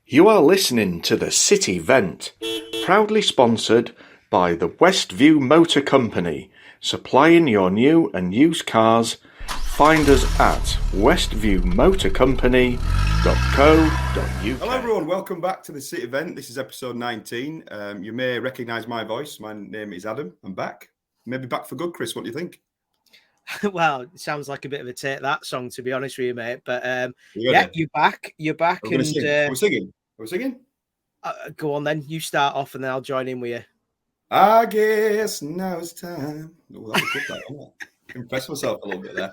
You are listening to the City Vent, proudly sponsored by the Westview Motor Company, supplying your new and used cars. Find us at westviewmotorcompany.co.uk. Hello everyone, welcome back to the City Vent. This is episode 19. You may recognise my voice. My name is Adam. I'm back. Maybe back for good, Chris. What do you think? Well, it sounds like a bit of a Take That song, to be honest with you, mate. But Yeah, you're back. You're back. Are we singing? Go on then. You start off and then I'll join in with you. I guess now it's time. Oh, that was good, that one. Impressed myself a little bit there.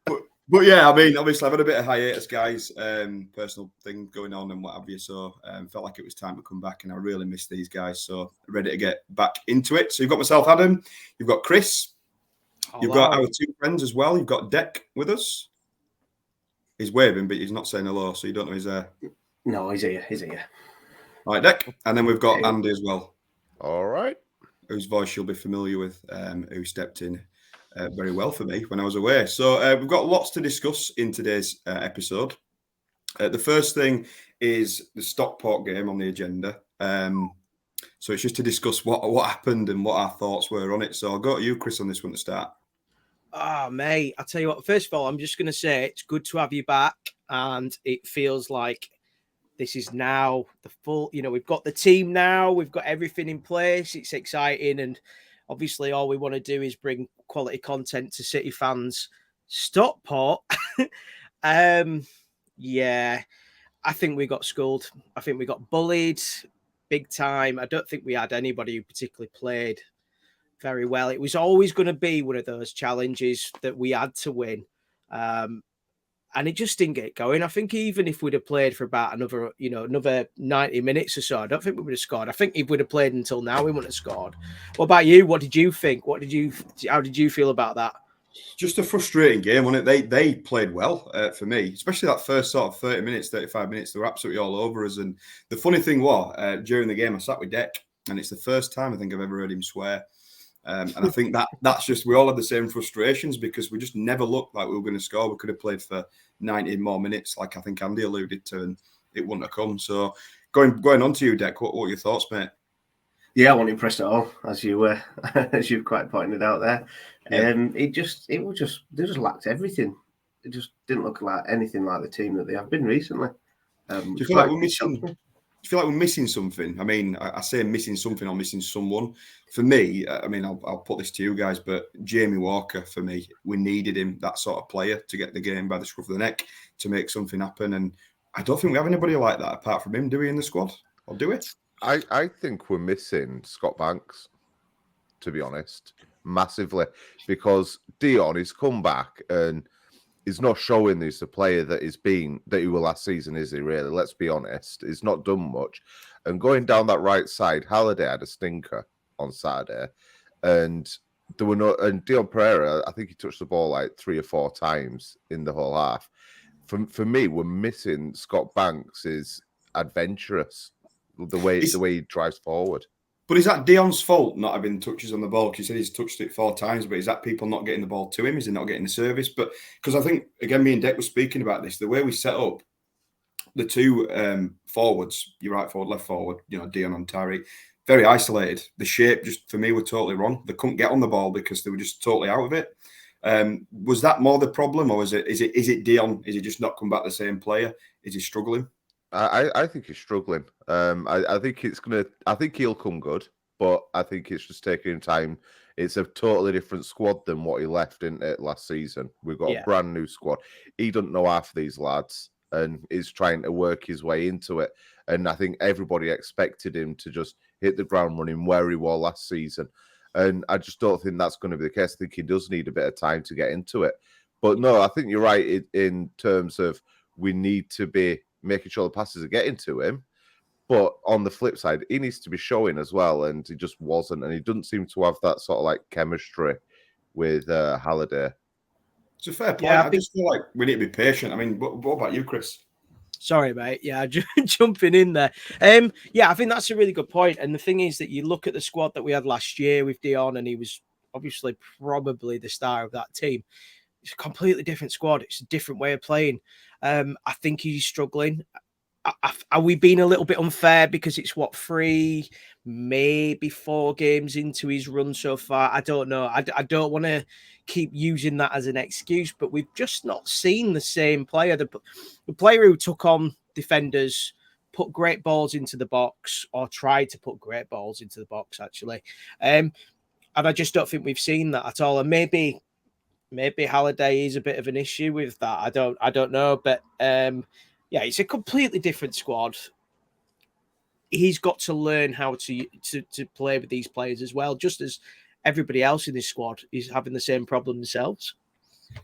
But yeah, I mean, obviously I've had a bit of hiatus, guys. Personal thing going on and what have you. So felt like it was time to come back, and I really miss these guys. So ready to get back into it. So you've got myself, Adam. You've got Chris. You've got our two friends as well. You've got Deck with us. He's waving, but he's not saying hello, so you don't know he's there. No, he's here. He's here. All right, Deck. And then we've got Andy as well. All right. Whose voice you'll be familiar with, who stepped in very well for me when I was away. So we've got lots to discuss in today's episode. The first thing is the Stockport game on the agenda. So it's just to discuss what happened and what our thoughts were on it. So I'll go to you, Chris, on this one to start. Oh, mate, I'll tell you what. First of all, I'm just going to say it's good to have you back. And it feels like this is now the full, we've got the team now. We've got everything in place. It's exciting. And obviously all we want to do is bring quality content to City fans. Stockport. Yeah, I think we got schooled. I think we got bullied big time. I don't think we had anybody who particularly played very well. It was always going to be one of those challenges that we had to win. And it just didn't get going. I think even if we'd have played for about another 90 minutes or so, I don't think we would have scored. I think if we'd have played until now, we wouldn't have scored. What about you? What did you think? How did you feel about that? Just a frustrating game, wasn't it? They played well for me, especially that first sort of 30 minutes, 35 minutes. They were absolutely all over us. And the funny thing was, during the game, I sat with Deck, and it's the first time I think I've ever heard him swear. And I think that's just, we all had the same frustrations because we just never looked like we were going to score. We could have played for 90 more minutes, like I think Andy alluded to, and it wouldn't have come. So going on to you, Deck, what were your thoughts, mate? Yeah, I wasn't impressed at all, as you've quite pointed out there. Yeah. They just lacked everything. It just didn't look like anything like the team that they have been recently. Do you feel like we're missing something? I mean, I say missing something or missing someone. For me, I mean, I'll put this to you guys, but Jamie Walker, for me, we needed him, that sort of player, to get the game by the scruff of the neck, to make something happen. And I don't think we have anybody like that apart from him, do we, in the squad? Or do we? I think we're missing Scott Banks, to be honest, massively, because Dion has come back and he's not showing he's the player that he was last season, is he really? Let's be honest. He's not done much. And going down that right side, Halliday had a stinker on Saturday. And Dion Pereira, I think he touched the ball like 3 or 4 times in the whole half. For me, we're missing Scott Banks is adventurous. The way he drives forward. But is that Dion's fault not having touches on the ball? Because he said he's touched it 4 times, but is that people not getting the ball to him? Is he not getting the service? But because I think, again, me and Deck were speaking about this, the way we set up the two forwards, your right forward, left forward, Dion and Tyree, very isolated. The shape just, for me, were totally wrong. They couldn't get on the ball because they were just totally out of it. Was that more the problem, or is it Dion? Is he just not come back the same player? Is he struggling? I think he's struggling. I think he'll come good, but I think it's just taking him time. It's a totally different squad than what he left in it last season. We've got a brand new squad. He doesn't know half of these lads, and he's trying to work his way into it. And I think everybody expected him to just hit the ground running where he was last season. And I just don't think that's going to be the case. I think he does need a bit of time to get into it. But no, I think you're right in terms of we need to be making sure the passes are getting to him. But on the flip side, he needs to be showing as well, and he just wasn't. And he doesn't seem to have that sort of like chemistry with Halliday. It's a fair point. Yeah, I just feel like we need to be patient. I mean, what about you, Chris? Sorry, mate. Yeah, jumping in there. Yeah, I think that's a really good point. And the thing is that you look at the squad that we had last year with Dion, and he was obviously probably the star of that team. It's a completely different squad. It's a different way of playing. I think he's struggling. are we being a little bit unfair because it's 3, maybe 4 games into his run so far? I don't know. I don't want to keep using that as an excuse, but we've just not seen the same player. The player who took on defenders, put great balls into the box, or tried to put great balls into the box, actually. And I just don't think we've seen that at all. And maybe Halliday is a bit of an issue with that. I don't know, but yeah, it's a completely different squad. He's got to learn how to play with these players as well, just as everybody else in this squad is having the same problem themselves.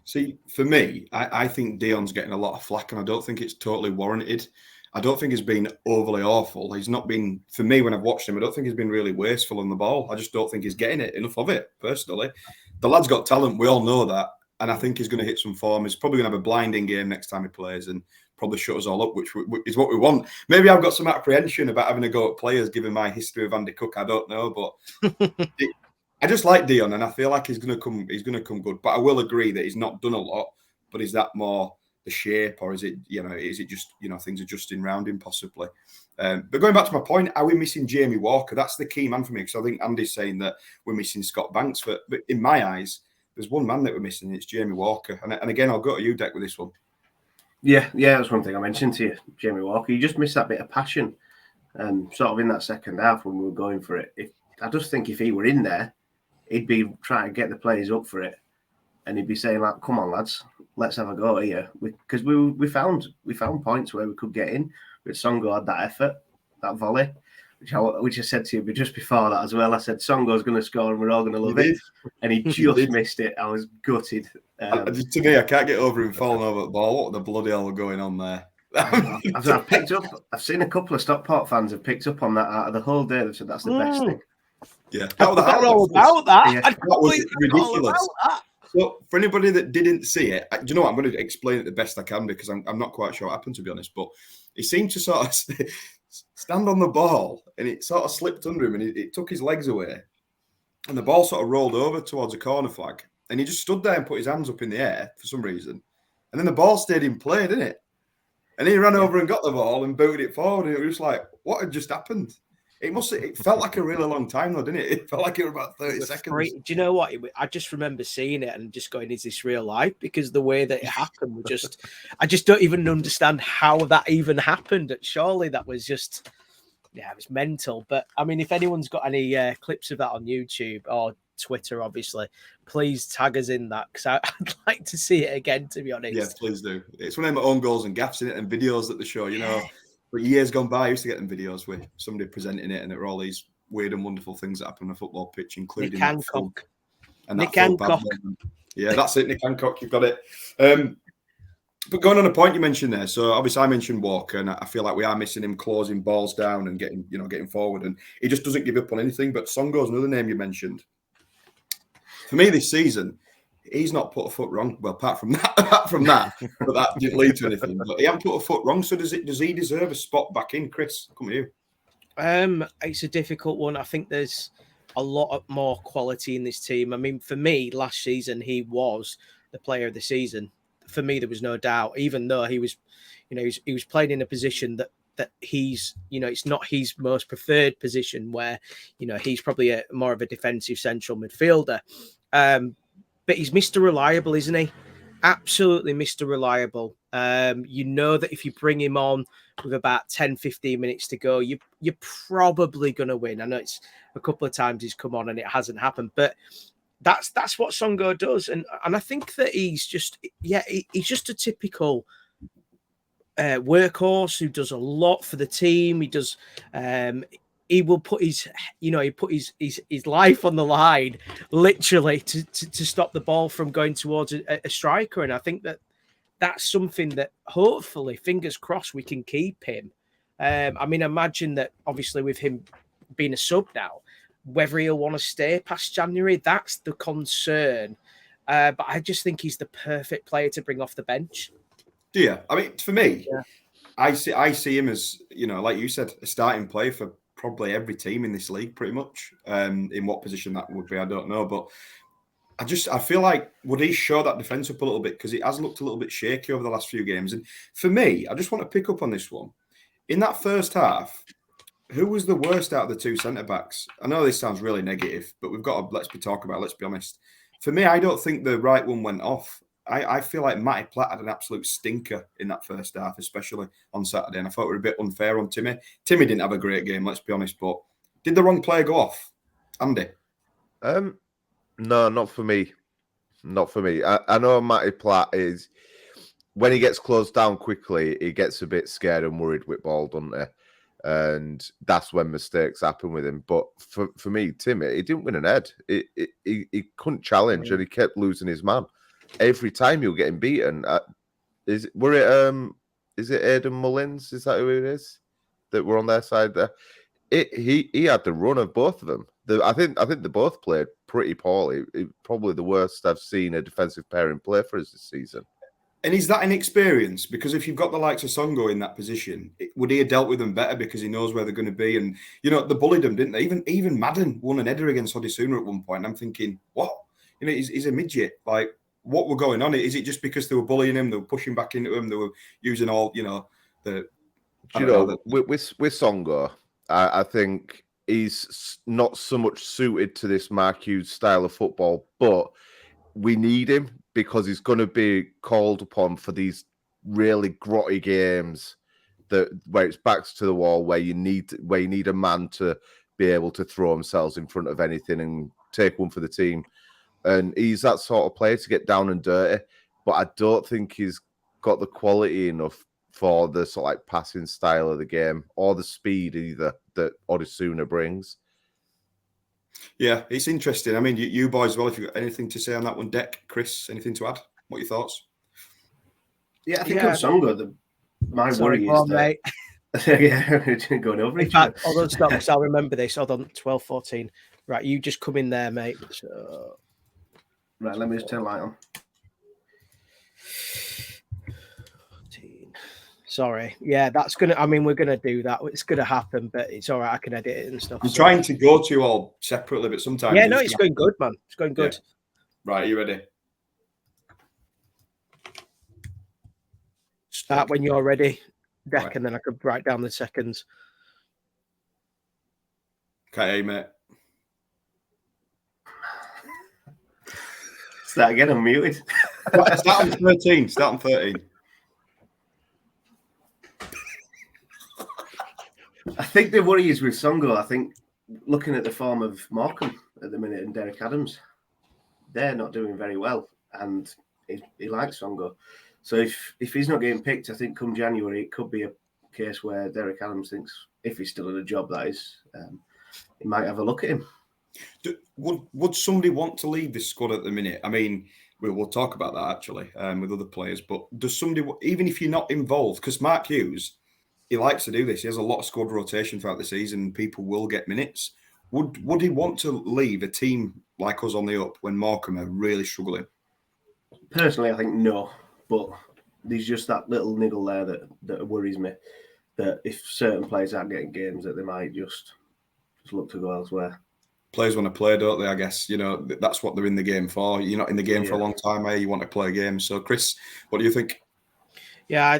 See, for me, I think Dion's getting a lot of flack, and I don't think it's totally warranted. I don't think he's been overly awful. He's not been, for me, when I've watched him, I don't think he's been really wasteful on the ball. I just don't think he's getting enough of it, personally. The lad's got talent. We all know that. And I think he's going to hit some form. He's probably going to have a blinding game next time he plays and probably shut us all up, which is what we want. Maybe I've got some apprehension about having a go at players, given my history of Andy Cook. I don't know, but I just like Dion, and I feel like he's going to come good. But I will agree that he's not done a lot. But is that more the shape, or is it just things adjusting round him possibly? But going back to my point, are we missing Jamie Walker? That's the key man for me, because I think Andy's saying that we're missing Scott Banks. But in my eyes, there's one man that we're missing. It's Jamie Walker. And again, I'll go to you, Deck, with this one. Yeah, that's one thing I mentioned to you, Jamie Walker. You just missed that bit of passion, sort of in that second half when we were going for it. I just think if he were in there, he'd be trying to get the players up for it, and he'd be saying like, "Come on, lads, let's have a go here." Because we found points where we could get in. But Songo had that effort, that volley, which I said to you just before that as well. I said Songo's going to score and we're all going to love it, and he just missed it. I was gutted. To me, I can't get over him falling over the ball. What the bloody hell was going on there? I've seen a couple of Stockport fans have picked up on that out of the whole day. They've said that's the best thing. Yeah, I forgot all about that. Yeah, that was ridiculous. So, for anybody that didn't see it, do you know what? I'm going to explain it the best I can, because I'm not quite sure what happened, to be honest. But he seemed to sort of stand on the ball, and it sort of slipped under him, and it took his legs away, and the ball sort of rolled over towards a corner flag, and he just stood there and put his hands up in the air for some reason, and then the ball stayed in play, didn't it? And he ran over and got the ball and booted it forward, and it was like, what had just happened? It felt like a really long time, though, didn't it? It felt like it was about 30 seconds. Do you know what? I just remember seeing it and just going, is this real life? Because the way that it happened was I just don't even understand how that even happened. Surely that was just, it was mental. But I mean, if anyone's got any clips of that on YouTube or Twitter, obviously, please tag us in that, because I'd like to see it again, to be honest. Yeah, please do. It's one of my own goals and gaffes in it and videos that they show, But years gone by, I used to get them videos with somebody presenting it, and there were all these weird and wonderful things that happen on a football pitch, including Nick Hancock. Nick Hancock. Yeah, that's it, Nick Hancock. You've got it. But going on a point you mentioned there, so obviously I mentioned Walker, and I feel like we are missing him closing balls down and getting forward, and he just doesn't give up on anything. But Songo's another name you mentioned. For me this season, he's not put a foot wrong. Well, apart from that, but that didn't lead to anything. But he hasn't put a foot wrong. So does he deserve a spot back in, Chris? Come with you. It's a difficult one. I think there's a lot more quality in this team. I mean, for me, last season he was the player of the season. For me, there was no doubt. Even though he was, he was playing in a position that he's, it's not his most preferred position, where he's probably more of a defensive central midfielder. But he's Mr. Reliable, isn't he? Absolutely Mr. Reliable. That if you bring him on with about 10, 15 minutes to go, you're probably going to win. I know it's a couple of times he's come on and it hasn't happened, but that's what Songo does. And I think that he's just a typical workhorse who does a lot for the team. He does... he will put his life on the line, literally, to stop the ball from going towards a striker. And I think that's something that hopefully, fingers crossed, we can keep him. I mean, imagine that obviously with him being a sub now, whether he'll want to stay past January, that's the concern. But I just think he's the perfect player to bring off the bench. Yeah, I mean, for me, I see him as, like you said, a starting player for probably every team in this league, pretty much. In what position that would be, I don't know. But I feel like, would he show that defence up a little bit? Because it has looked a little bit shaky over the last few games. And for me, I just want to pick up on this one. In that first half, who was the worst out of the two centre-backs? I know this sounds really negative, but we've got to, let's be honest. For me, I don't think the right one went off. I feel like Matty Platt had an absolute stinker in that first half, especially on Saturday, and I thought it was a bit unfair on Timmy. Timmy didn't have a great game, let's be honest, but did the wrong player go off? Andy? No, not for me. Not for me. I know Matty Platt is, when he gets closed down quickly, he gets a bit scared and worried with ball, doesn't he? And that's when mistakes happen with him. But for me, Timmy, he didn't win an head. He couldn't challenge, and he kept losing his man. Every time he was getting beaten. Is it Aidan Mullins? Is that who it is that were on their side there? He had the run of both of them. I think they both played pretty poorly. Probably the worst I've seen a defensive pairing play for us this season. And is that inexperience? Because if you've got the likes of Songo in that position, would he have dealt with them better because he knows where they're going to be? And, you know, they bullied them, didn't they? Even Madden won an header against Odisuna at one point. And I'm thinking, what? You know, he's a midget. Like, what were going on? Is it just because they were bullying him, they were pushing back into him, they were using all, you know, with Songo, I think he's not so much suited to this Mark Hughes style of football, but we need him because he's going to be called upon for these really grotty games where it's backs to the wall, where you need a man to be able to throw themselves in front of anything and take one for the team. And he's that sort of player to get down and dirty, but I don't think he's got the quality enough for the sort of like passing style of the game or the speed either that Odisuna brings. Yeah, it's interesting. I mean, you boys as well, if you've got anything to say on that one, Deck, Chris, anything to add? What are your thoughts? Yeah, I think on Songo, my worry is that... yeah, going over. In fact, hold on, stop, I'll remember this. Hold on, 12-14. Right, you just come in there, mate. So... Right, let me just turn the light on. Sorry. Yeah, that's going to... I mean, we're going to do that. It's going to happen, but it's all right. I can edit it and stuff. I'm trying to go to you all separately, but sometimes... Yeah, no, it's going good, man. It's going good. Yeah. Right, are you ready? Start when you're ready, Deck, right. And then I could write down the seconds. Okay, mate. Start again, I'm muted. Start on 13. Start on 13. I think the worry is with Songo. I think looking at the form of Morecambe at the minute and Derek Adams, they're not doing very well, and he likes Songo. So if he's not getting picked, I think come January it could be a case where Derek Adams thinks, if he's still in a job, that is, he might have a look at him. Would somebody want to leave this squad at the minute? I mean, we'll talk about that actually with other players. But does somebody, even if you're not involved, because Mark Hughes, he likes to do this. He has a lot of squad rotation throughout the season. People will get minutes. Would he want to leave a team like us on the up when Morecambe are really struggling? Personally, I think no. But there's just that little niggle there that worries me. That if certain players aren't getting games, that they might just look to go elsewhere. Players want to play, don't they? I guess, you know, that's what they're in the game for. You're not in the game for a long time, you want to play games. So, Chris, what do you think? Yeah,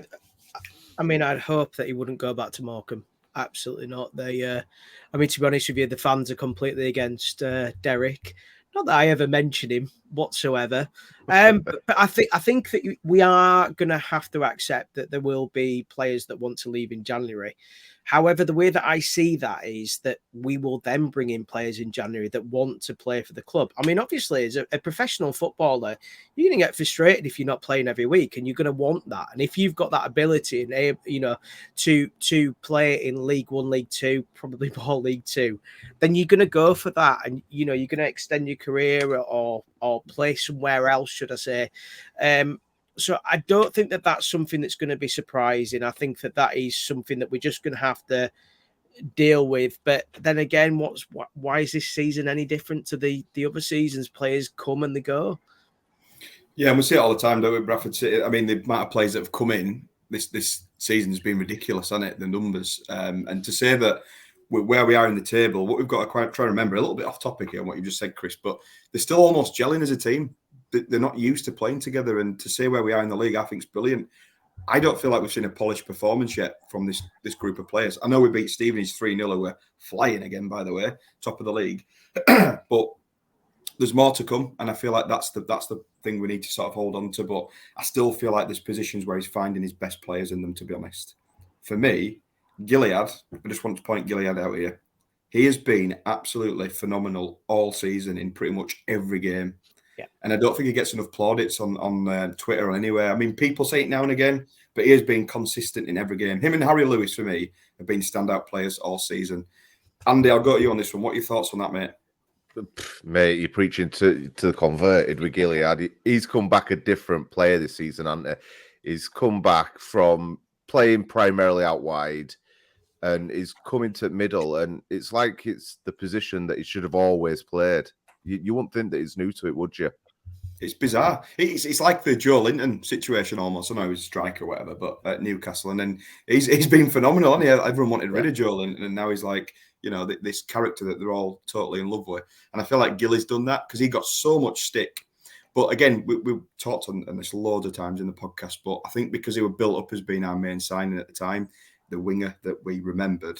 I mean, I'd hope that he wouldn't go back to Morecambe. Absolutely not. They, I mean, to be honest with you, the fans are completely against Derek. Not that I ever mention him whatsoever. But I think that we are going to have to accept that there will be players that want to leave in January. However, the way that I see that is that we will then bring in players in January that want to play for the club. I mean, obviously, as a professional footballer, you're going to get frustrated if you're not playing every week, and you're going to want that. And if you've got that ability, and you know, to play in League One, League Two, probably more League Two, then you're going to go for that, and you know, you're going to extend your career or play somewhere else, should I say? So I don't think that that's something that's going to be surprising. I think that is something that we're just going to have to deal with. But then again, why is this season any different to the other seasons? Players come and they go. Yeah, and we see it all the time, don't we, Bradford City? I mean, the amount of players that have come in this season has been ridiculous, hasn't it? The numbers. And to say that where we are in the table, what we've got to try and remember, a little bit off topic here on what you just said, Chris, but they're still almost gelling as a team. They're not used to playing together, and to say where we are in the league, I think is brilliant. I don't feel like we've seen a polished performance yet from this group of players. I know we beat Stevenage 3-0, we're flying again, by the way, top of the league. But there's more to come, and I feel like that's the thing we need to sort of hold on to. But I still feel like there's positions where he's finding his best players in them, to be honest. For me, Gilead, I just want to point Gilead out here. He has been absolutely phenomenal all season in pretty much every game. Yeah. And I don't think he gets enough plaudits on Twitter or anywhere. I mean, people say it now and again, but he has been consistent in every game. Him and Harry Lewis, for me, have been standout players all season. Andy, I'll go to you on this one. What are your thoughts on that, mate? Mate, you're preaching to the converted with Gilead. He's come back a different player this season, hasn't he? He's come back from playing primarily out wide and he's coming to middle, and it's like it's the position that he should have always played. You wouldn't think that he's new to it, would you? It's bizarre. It's like the Joe Linton situation almost. I know he's a striker or whatever, but at Newcastle, and then he's been phenomenal. Hasn't he? Everyone wanted rid of Joe Linton, and now he's like, you know, this character that they're all totally in love with. And I feel like Gilly's done that because he got so much stick. But again, we've talked on this loads of times in the podcast, but I think because he was built up as being our main signing at the time, the winger that we remembered,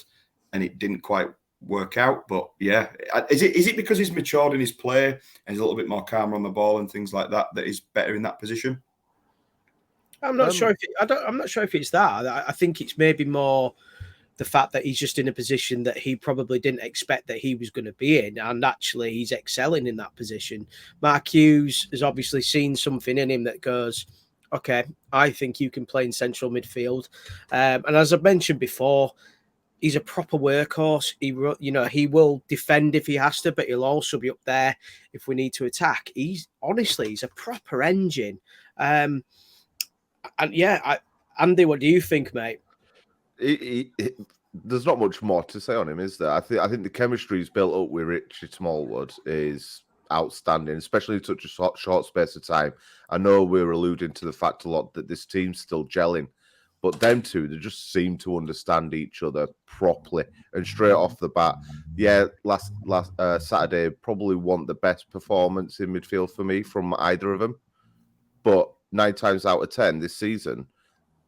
and it didn't quite work out. But yeah, is it because he's matured in his play and he's a little bit more calmer on the ball and things like that he's better in that position? I'm not sure if I'm not sure if it's that. I think it's maybe more the fact that he's just in a position that he probably didn't expect that he was going to be in, and actually he's excelling in that position. Mark Hughes has obviously seen something in him that goes, okay, I think you can play in central midfield. And as I mentioned before, he's a proper workhorse. He will defend if he has to, but he'll also be up there if we need to attack. He's a proper engine. And yeah, Andy, what do you think, mate? There's not much more to say on him, is there? I think the chemistry he's built up with Richie Smallwood is outstanding, especially in such a short space of time. I know we're alluding to the fact a lot that this team's still gelling, but them two, they just seem to understand each other properly. And straight off the bat, yeah, last Saturday probably wasn't the best performance in midfield for me from either of them. But 9 times out of 10 this season,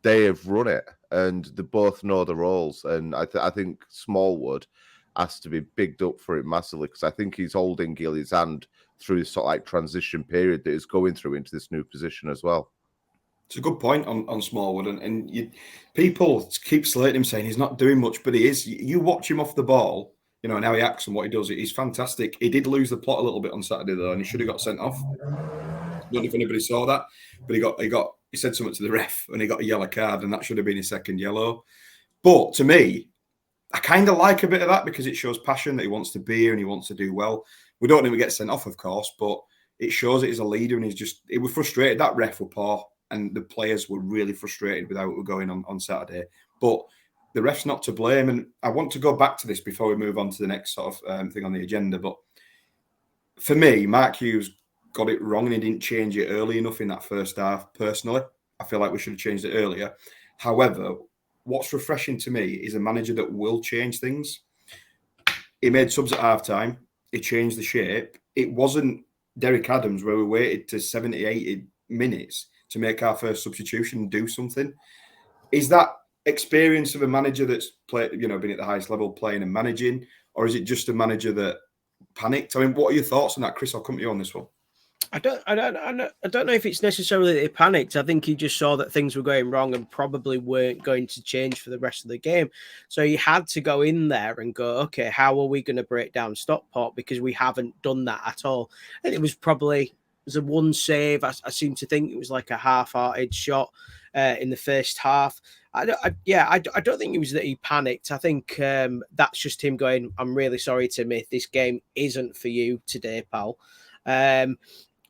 they have run it, and they both know the roles. And I think Smallwood has to be bigged up for it massively, because I think he's holding Gilly's hand through this sort of like transition period that he's going through into this new position as well. It's a good point on Smallwood, and people keep slating him, saying he's not doing much, but he is. You watch him off the ball, you know, and how he acts and what he does. He's fantastic. He did lose the plot a little bit on Saturday though, and he should have got sent off. I don't know if anybody saw that, but he said something to the ref and he got a yellow card, and that should have been his second yellow. But to me, I kind of like a bit of that because it shows passion that he wants to be here and he wants to do well. We don't want him to get sent off, of course, but it shows that he's a leader, and he was frustrated. That ref were poor, and the players were really frustrated with how it was going on Saturday. But the ref's not to blame, and I want to go back to this before we move on to the next sort of thing on the agenda. But for me, Mark Hughes got it wrong, and he didn't change it early enough in that first half. Personally, I feel like we should have changed it earlier. However, what's refreshing to me is a manager that will change things. He made subs at halftime. He changed the shape. It wasn't Derek Adams where we waited to 70, 80 minutes to make our first substitution and do something. Is that experience of a manager that's played, been at the highest level playing and managing, or is it just a manager that panicked? I mean, what are your thoughts on that, Chris? I'll come to you on this one. I don't know if it's necessarily that he panicked. I think he just saw that things were going wrong and probably weren't going to change for the rest of the game. So he had to go in there and go, okay, how are we going to break down Stockport? Because we haven't done that at all. And it was a one save. I seem to think it was like a half-hearted shot in the first half. I don't think it was that he panicked. I think that's just him going, I'm really sorry, Timmy. This game isn't for you today, pal.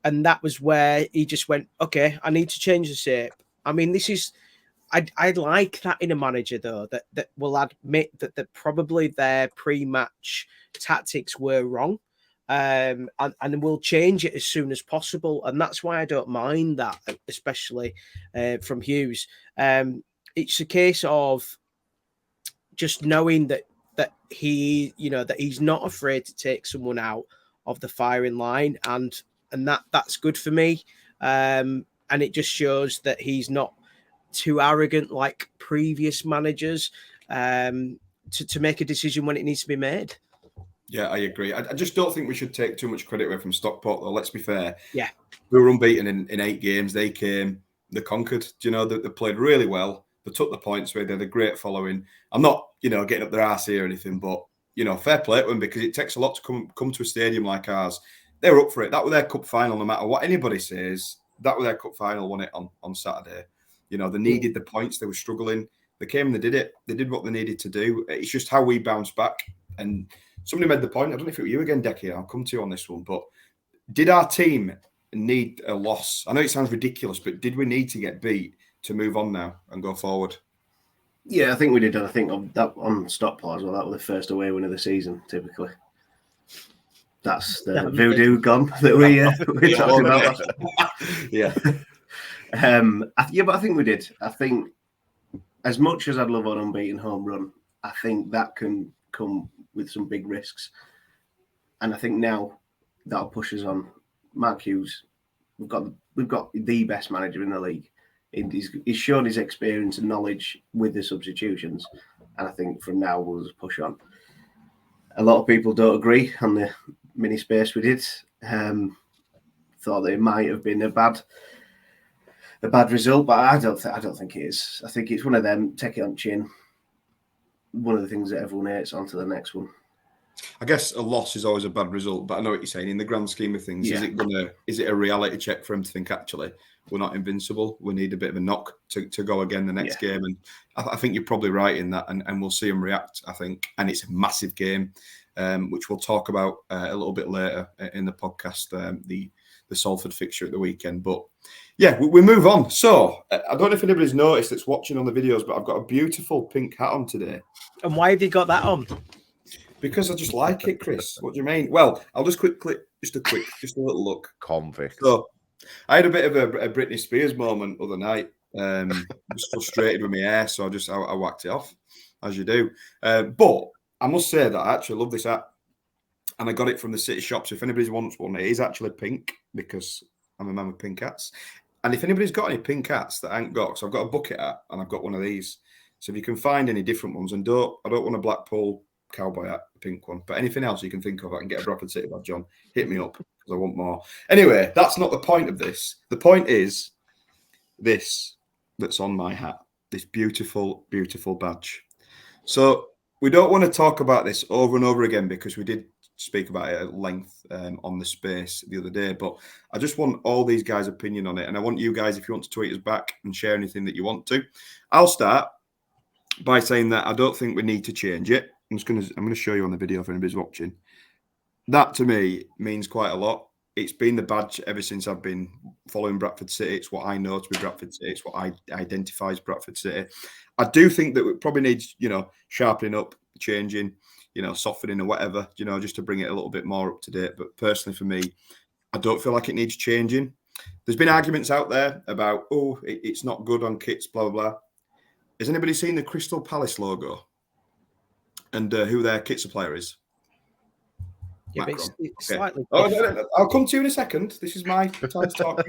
And that was where he just went, okay, I need to change the shape. I mean, I'd like that in a manager, though, that will admit that probably their pre-match tactics were wrong. And we'll change it as soon as possible. And that's why I don't mind that, especially from Hughes. It's a case of just knowing that he's not afraid to take someone out of the firing line, and that's good for me. And it just shows that he's not too arrogant like previous managers to make a decision when it needs to be made. Yeah, I agree. I just don't think we should take too much credit away from Stockport, though. Let's be fair. Yeah. We were unbeaten in 8 games. They came, they conquered. Do you know, they played really well. They took the points away. They had a great following. I'm not, getting up their arse here or anything, but, fair play to them, because it takes a lot to come to a stadium like ours. They were up for it. That was their cup final, no matter what anybody says. That was their cup final, won it on Saturday. They needed the points. They were struggling. They came and they did it. They did what they needed to do. It's just how we bounced back. And somebody made the point. I don't know if it was you again, Decky. I'll come to you on this one. But did our team need a loss? I know it sounds ridiculous, but did we need to get beat to move on now and go forward? Yeah, I think we did. And I think on Stockport as well, that was the first away win of the season, typically. That's the voodoo gone that we're talking about. Yeah. But I think we did. I think as much as I'd love an unbeaten home run, I think that can come with some big risks. And I think now that'll push us on. Mark Hughes, we've got the best manager in the league. He's shown his experience and knowledge with the substitutions. And I think from now we'll just push on. A lot of people don't agree on the mini space we did. Thought that it might have been a bad result, but I don't think it is. I think it's one of them, take it on chin. One of the things that everyone hates, on to the next one. I guess a loss is always a bad result, but I know what you're saying. In the grand scheme of things, is it a reality check for him to think, actually, we're not invincible? We need a bit of a knock to go again the next game. And I think you're probably right in that, and we'll see him react, I think. And it's a massive game, which we'll talk about a little bit later in the podcast, the Salford fixture at the weekend. But yeah, we move on. So I don't know if anybody's noticed that's watching on the videos, but I've got a beautiful pink hat on today. And why have you got that on? Because I just like it, Chris. What do you mean? Well, I'll just just a little look. Convict. So I had a bit of a Britney Spears moment other night. Just frustrated with my hair, so I whacked it off, as you do. But I must say that I actually love this hat. And I got it from the city shop. So if anybody wants one, it is actually pink, because I'm a man with pink hats. And if anybody's got any pink hats that I ain't got, so I've got a bucket hat and I've got one of these. So if you can find any different ones, and I don't want a Blackpool cowboy hat, a pink one, but anything else you can think of, I can get a Bradford City badge on. Hit me up, because I want more. Anyway, that's not the point of this. The point is this that's on my hat, this beautiful, beautiful badge. So we don't want to talk about this over and over again, because we did speak about it at length on the space the other day, but I just want all these guys' opinion on it, and I want you guys, if you want to tweet us back and share anything that you want to. I'll start by saying that I don't think we need to change it. I'm going to show you on the video if anybody's watching. That to me means quite a lot. It's been the badge ever since I've been following Bradford City. It's what I know to be Bradford City. It's what I identify as Bradford City. I do think that it probably needs, sharpening up, changing, softening or whatever, just to bring it a little bit more up to date. But personally for me, I don't feel like it needs changing. There's been arguments out there about, it's not good on kits, blah, blah, blah. Has anybody seen the Crystal Palace logo and who their kit supplier is? Yeah, but it's slightly. I'll come to you in a second. This is my time to talk.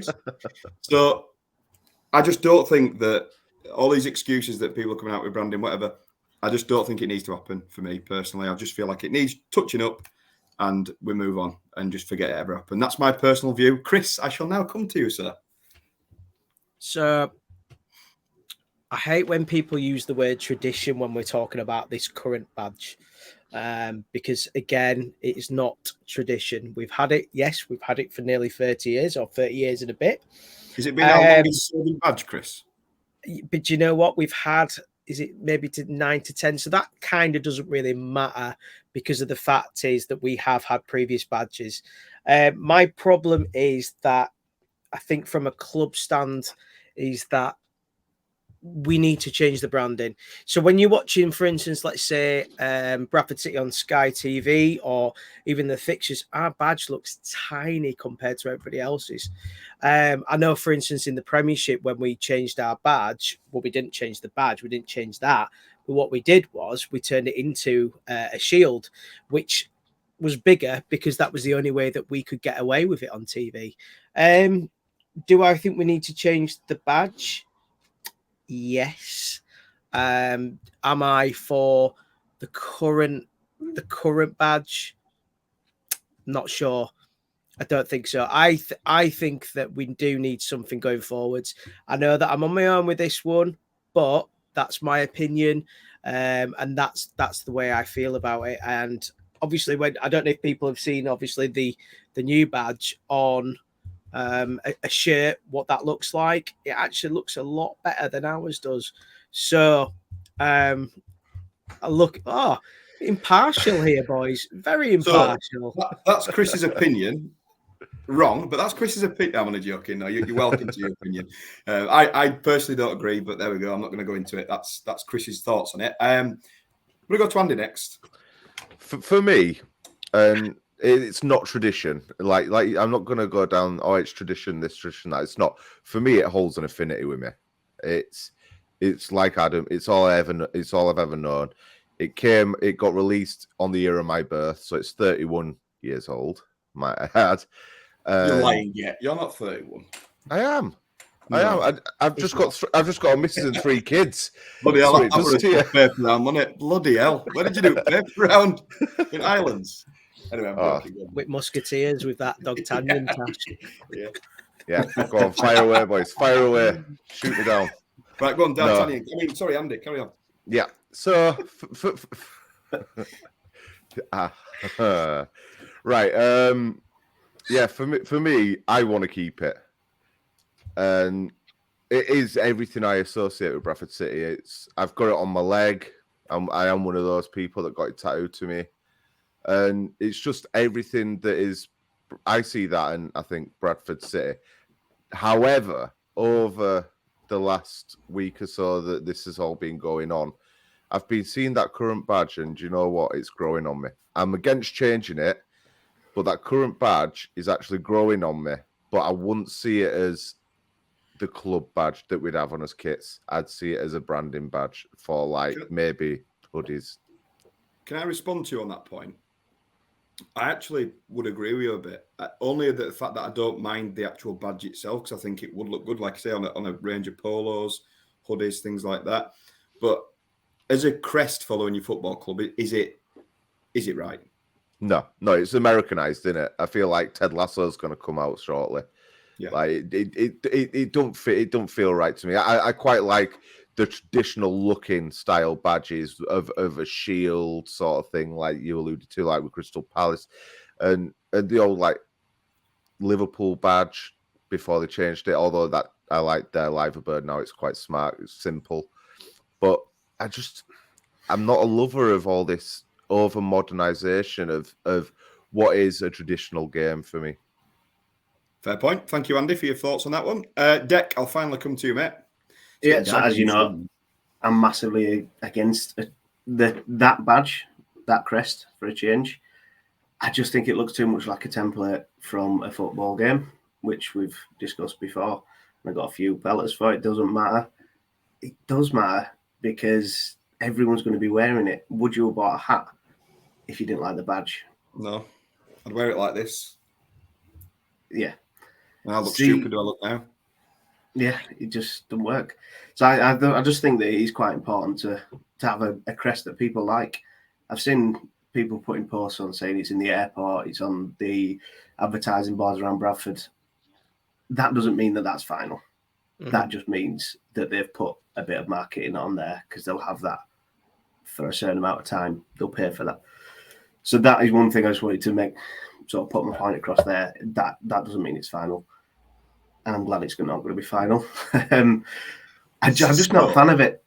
So I just don't think that all these excuses that people are coming out with branding, whatever, I just don't think it needs to happen for me personally. I just feel like it needs touching up, and we move on and just forget it ever happened. That's my personal view. Chris, I shall now come to you, sir. So I hate when people use the word tradition when we're talking about this current badge, because again, it is not tradition. We've had it. Yes, we've had it for nearly 30 years or 30 years and a bit. Has it been how long it's serving badge, Chris? But you know what? We've had, is it maybe to 9 to 10? So that kind of doesn't really matter, because of the fact is that we have had previous badges. My problem is that I think from a club stand is that we need to change the branding. So when you're watching, for instance, let's say Bradford City on Sky TV or even the fixtures, our badge looks tiny compared to everybody else's. I know, for instance, in the Premiership, when we changed our badge, well, we didn't change the badge, we didn't change that. But what we did was we turned it into a shield, which was bigger because that was the only way that we could get away with it on TV. Do I think we need to change the badge? yes. Am I for the current badge? Not sure. I don't think so. I think that we do need something going forwards. I know that I'm on my own with this one, but that's my opinion, and that's the way I feel about it. And obviously, when I don't know if people have seen, obviously the new badge on a shirt, what that looks like. It actually looks a lot better than ours does. So, I look impartial here, boys. Very impartial. So that's Chris's opinion. Wrong, but that's Chris's opinion. I'm only joking. No, you're welcome to your opinion. I personally don't agree, but there we go. I'm not going to go into it. That's Chris's thoughts on it. We're going to go to Andy next. For me, it's not tradition. Like I'm not going to go down. Oh, it's tradition. This tradition. That. It's not. For me, it holds an affinity with me. It's like Adam. It's all I've ever known. It got released on the year of my birth, so it's 31 years old. Might I add. You're lying yet. You're not 31. I am. No, I am. I've just got a missus and 3 kids. Bloody hell! So I put a paper round on it. Bloody hell! Where did you do paper round? In Islands. Anyway, I'm joking. With musketeers with that D'Artagnan task. Yeah. Go on, fire away, boys. Fire away. Shoot me down. Right, go on, D'Artagnan. No. I mean, sorry, Andy. Carry on. Yeah. So, right. Yeah, for me, I want to keep it, and it is everything I associate with Bradford City. I've got it on my leg. I am one of those people that got it tattooed to me, and it's just everything that is. I see that, and I think Bradford City. However, over the last week or so that this has all been going on, I've been seeing that current badge, and do you know what? It's growing on me. I'm against changing it. But that current badge is actually growing on me. But I wouldn't see it as the club badge that we'd have on us kits. I'd see it as a branding badge for maybe hoodies. Can I respond to you on that point? I actually would agree with you a bit. Only the fact that I don't mind the actual badge itself, because I think it would look good, like I say, on a range of polos, hoodies, things like that. But as a crest following your football club, is it right? No, it's Americanized, isn't it? I feel like Ted Lasso's going to come out shortly. Yeah, like it don't fit. It don't feel right to me. I quite like the traditional looking style badges of a shield sort of thing, like you alluded to, like with Crystal Palace, and the old like Liverpool badge before they changed it. Although that I like their Liver Bird now. It's quite smart. It's simple, but I'm not a lover of all this over modernization of what is a traditional game for me. Fair point. Thank you, Andy, for your thoughts on that one. Deck, I'll finally come to you, mate. Yeah, so as you know, I'm massively against that badge, that crest for a change. I just think it looks too much like a template from a football game, which we've discussed before. I got a few belters for it. It doesn't matter. It does matter because everyone's going to be wearing it. Would you have bought a hat if you didn't like the badge? No, I'd wear it like this. Yeah. And I look stupid. Do I look now? Yeah, it just doesn't work. So I just think that it is quite important to have a crest that people like. I've seen people putting posts on saying it's in the airport, it's on the advertising boards around Bradford. That doesn't mean that that's final. Mm-hmm. That just means that they've put a bit of marketing on there because they'll have that for a certain amount of time. They'll pay for that. So that is one thing I just wanted to put my point across there. That doesn't mean it's final. And I'm glad it's not going to be final. I'm just not a fan of it.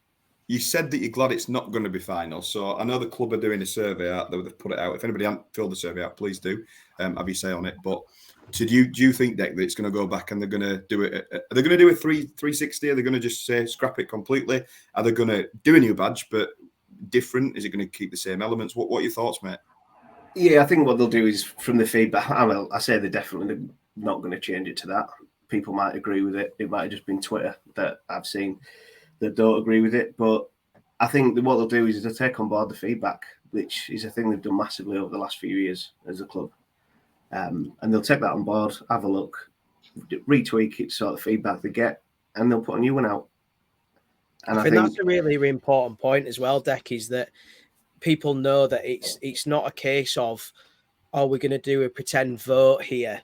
You said that you're glad it's not going to be final. So I know the club are doing a survey out. They've put it out. If anybody hasn't filled the survey out, please do. Have your say on it. But do you think, Deck, that it's going to go back and they're going to do it? Are they going to do a 360? Are they going to just say scrap it completely? Are they going to do a new badge but different? Is it going to keep the same elements? What are your thoughts, mate? Yeah, I think what they'll do is from the feedback. I say they're definitely not going to change it to that. People might agree with it. It might have just been Twitter that I've seen that don't agree with it. But I think what they'll do is they'll take on board the feedback, which is a thing they've done massively over the last few years as a club. And they'll take that on board, have a look, retweak it, sort of feedback they get, and they'll put a new one out. And I think that's a really, really important point as well, Deck, is that people know that it's not a case of, oh, we're going to do a pretend vote here.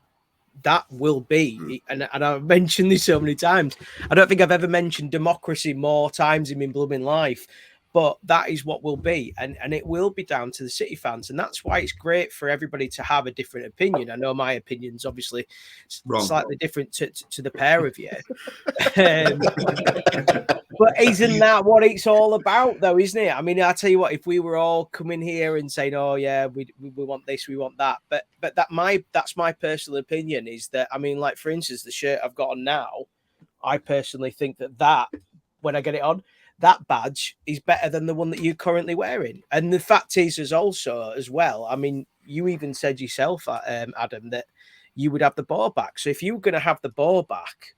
That will be, and I've mentioned this so many times. I don't think I've ever mentioned democracy more times in my blooming life, but that is what will be, and it will be down to the City fans, and that's why it's great for everybody to have a different opinion. I know my opinion's obviously slightly different to the pair of you. But isn't that what it's all about, though, isn't it? I mean, I tell you what, if we were all coming here and saying, "Oh yeah, we want this, we want that," but that's my personal opinion. Is that, I mean, like for instance, the shirt I've got on now, I personally think that when I get it on, that badge is better than the one that you're currently wearing. And the fact is, as well. I mean, you even said yourself, Adam, that you would have the ball back. So if you were going to have the ball back,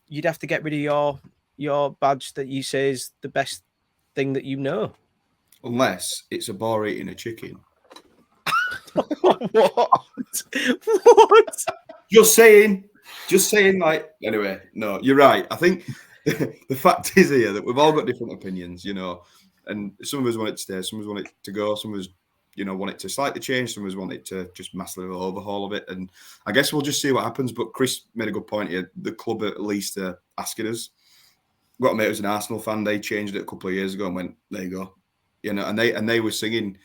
you'd have to get rid of your badge that you say is the best thing that you know. Unless it's a bar eating a chicken. What? Just saying, like, anyway, no, you're right. I think the fact is here that we've all got different opinions, you know, and some of us want it to stay, some of us want it to go, some of us, you know, want it to slightly change, some of us want it to just massively overhaul of it. And I guess we'll just see what happens. But Chris made a good point here. The club at least are asking us. Got a mate who's an Arsenal fan. They changed it a couple of years ago and went, there you go. You know, and they were singing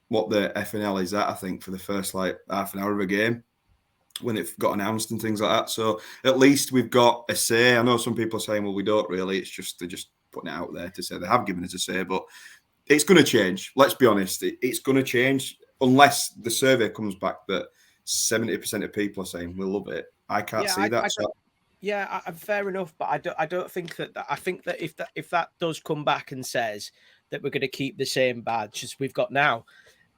what the FNL is at, I think, for the first like half an hour of a game when it got announced and things like that. So at least we've got a say. I know some people are saying, well, we don't really. It's just they're just putting it out there to say they have given us a say, but it's going to change. Let's be honest. It's going to change unless the survey comes back that 70% of people are saying we love it. I can't see that. Yeah, fair enough, but I don't think that. I think that if that does come back and says that we're going to keep the same badge as we've got now,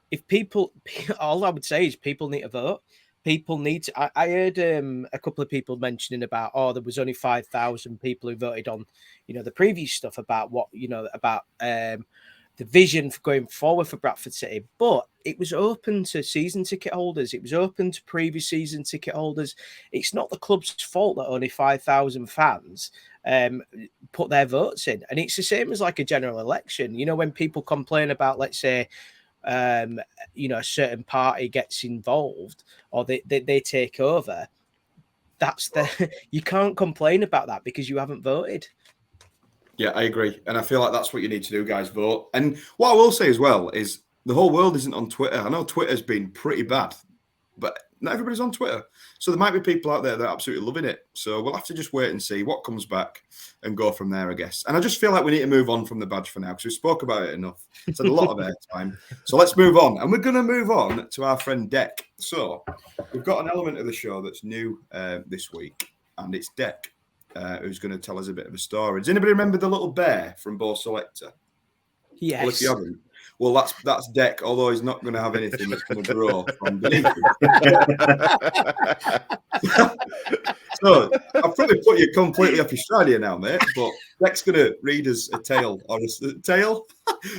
if people, all I would say is people need to vote. People need to. I heard a couple of people mentioning about, oh, there was only 5,000 people who voted on, you know, the previous stuff about what, you know, about the vision for going forward for Bradford City, but it was open to season ticket holders. It was open to previous season ticket holders. It's not the club's fault that only 5,000 fans put their votes in. And it's the same as like a general election. You know, when people complain about, let's say, you know, a certain party gets involved or they take over, that's you can't complain about that because you haven't voted. Yeah, I agree. And I feel like that's what you need to do, guys, vote. And what I will say as well is the whole world isn't on Twitter. I know Twitter's been pretty bad, but not everybody's on Twitter. So there might be people out there that are absolutely loving it. So we'll have to just wait and see what comes back and go from there, I guess. And I just feel like we need to move on from the badge for now because we spoke about it enough. It's had a lot of airtime. So let's move on. And we're going to move on to our friend Deck. So we've got an element of the show that's new this week, and it's Deck. Who's going to tell us a bit of a story. Does anybody remember the little bear from Bo Selector? Yes. Well, if you haven't, well, that's Deck, although he's not going to have anything that's going to grow from beneath him. So I've probably put you completely off your stride here now, mate, but Deck's going to read us a tale. Or a tale?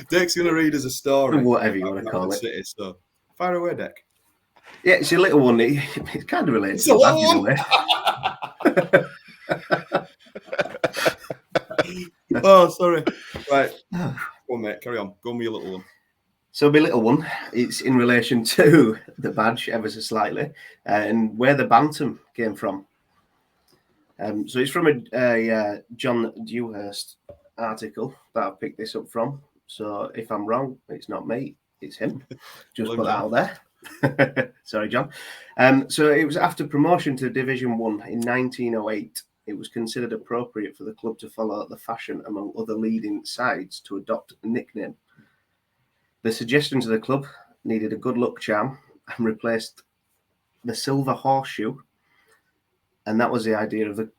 Deck's going to read us a story. Whatever you want to call it. City, so fire away, Deck. Yeah, it's a little one. It kind of relates to the badge in a way. Oh, sorry. Right. Go on, mate. Carry on. Go on with your little one. So my little one, it's in relation to the badge ever so slightly and where the bantam came from. So it's from a John Dewhurst article that I've picked this up from. So if I'm wrong, it's not me, it's him. Just put that out there. Sorry, John. So it was after promotion to Division 1 in 1908. It was considered appropriate for the club to follow the fashion among other leading sides to adopt a nickname. The suggestion to the club needed a good luck charm and replaced the silver horseshoe. And that was the idea of the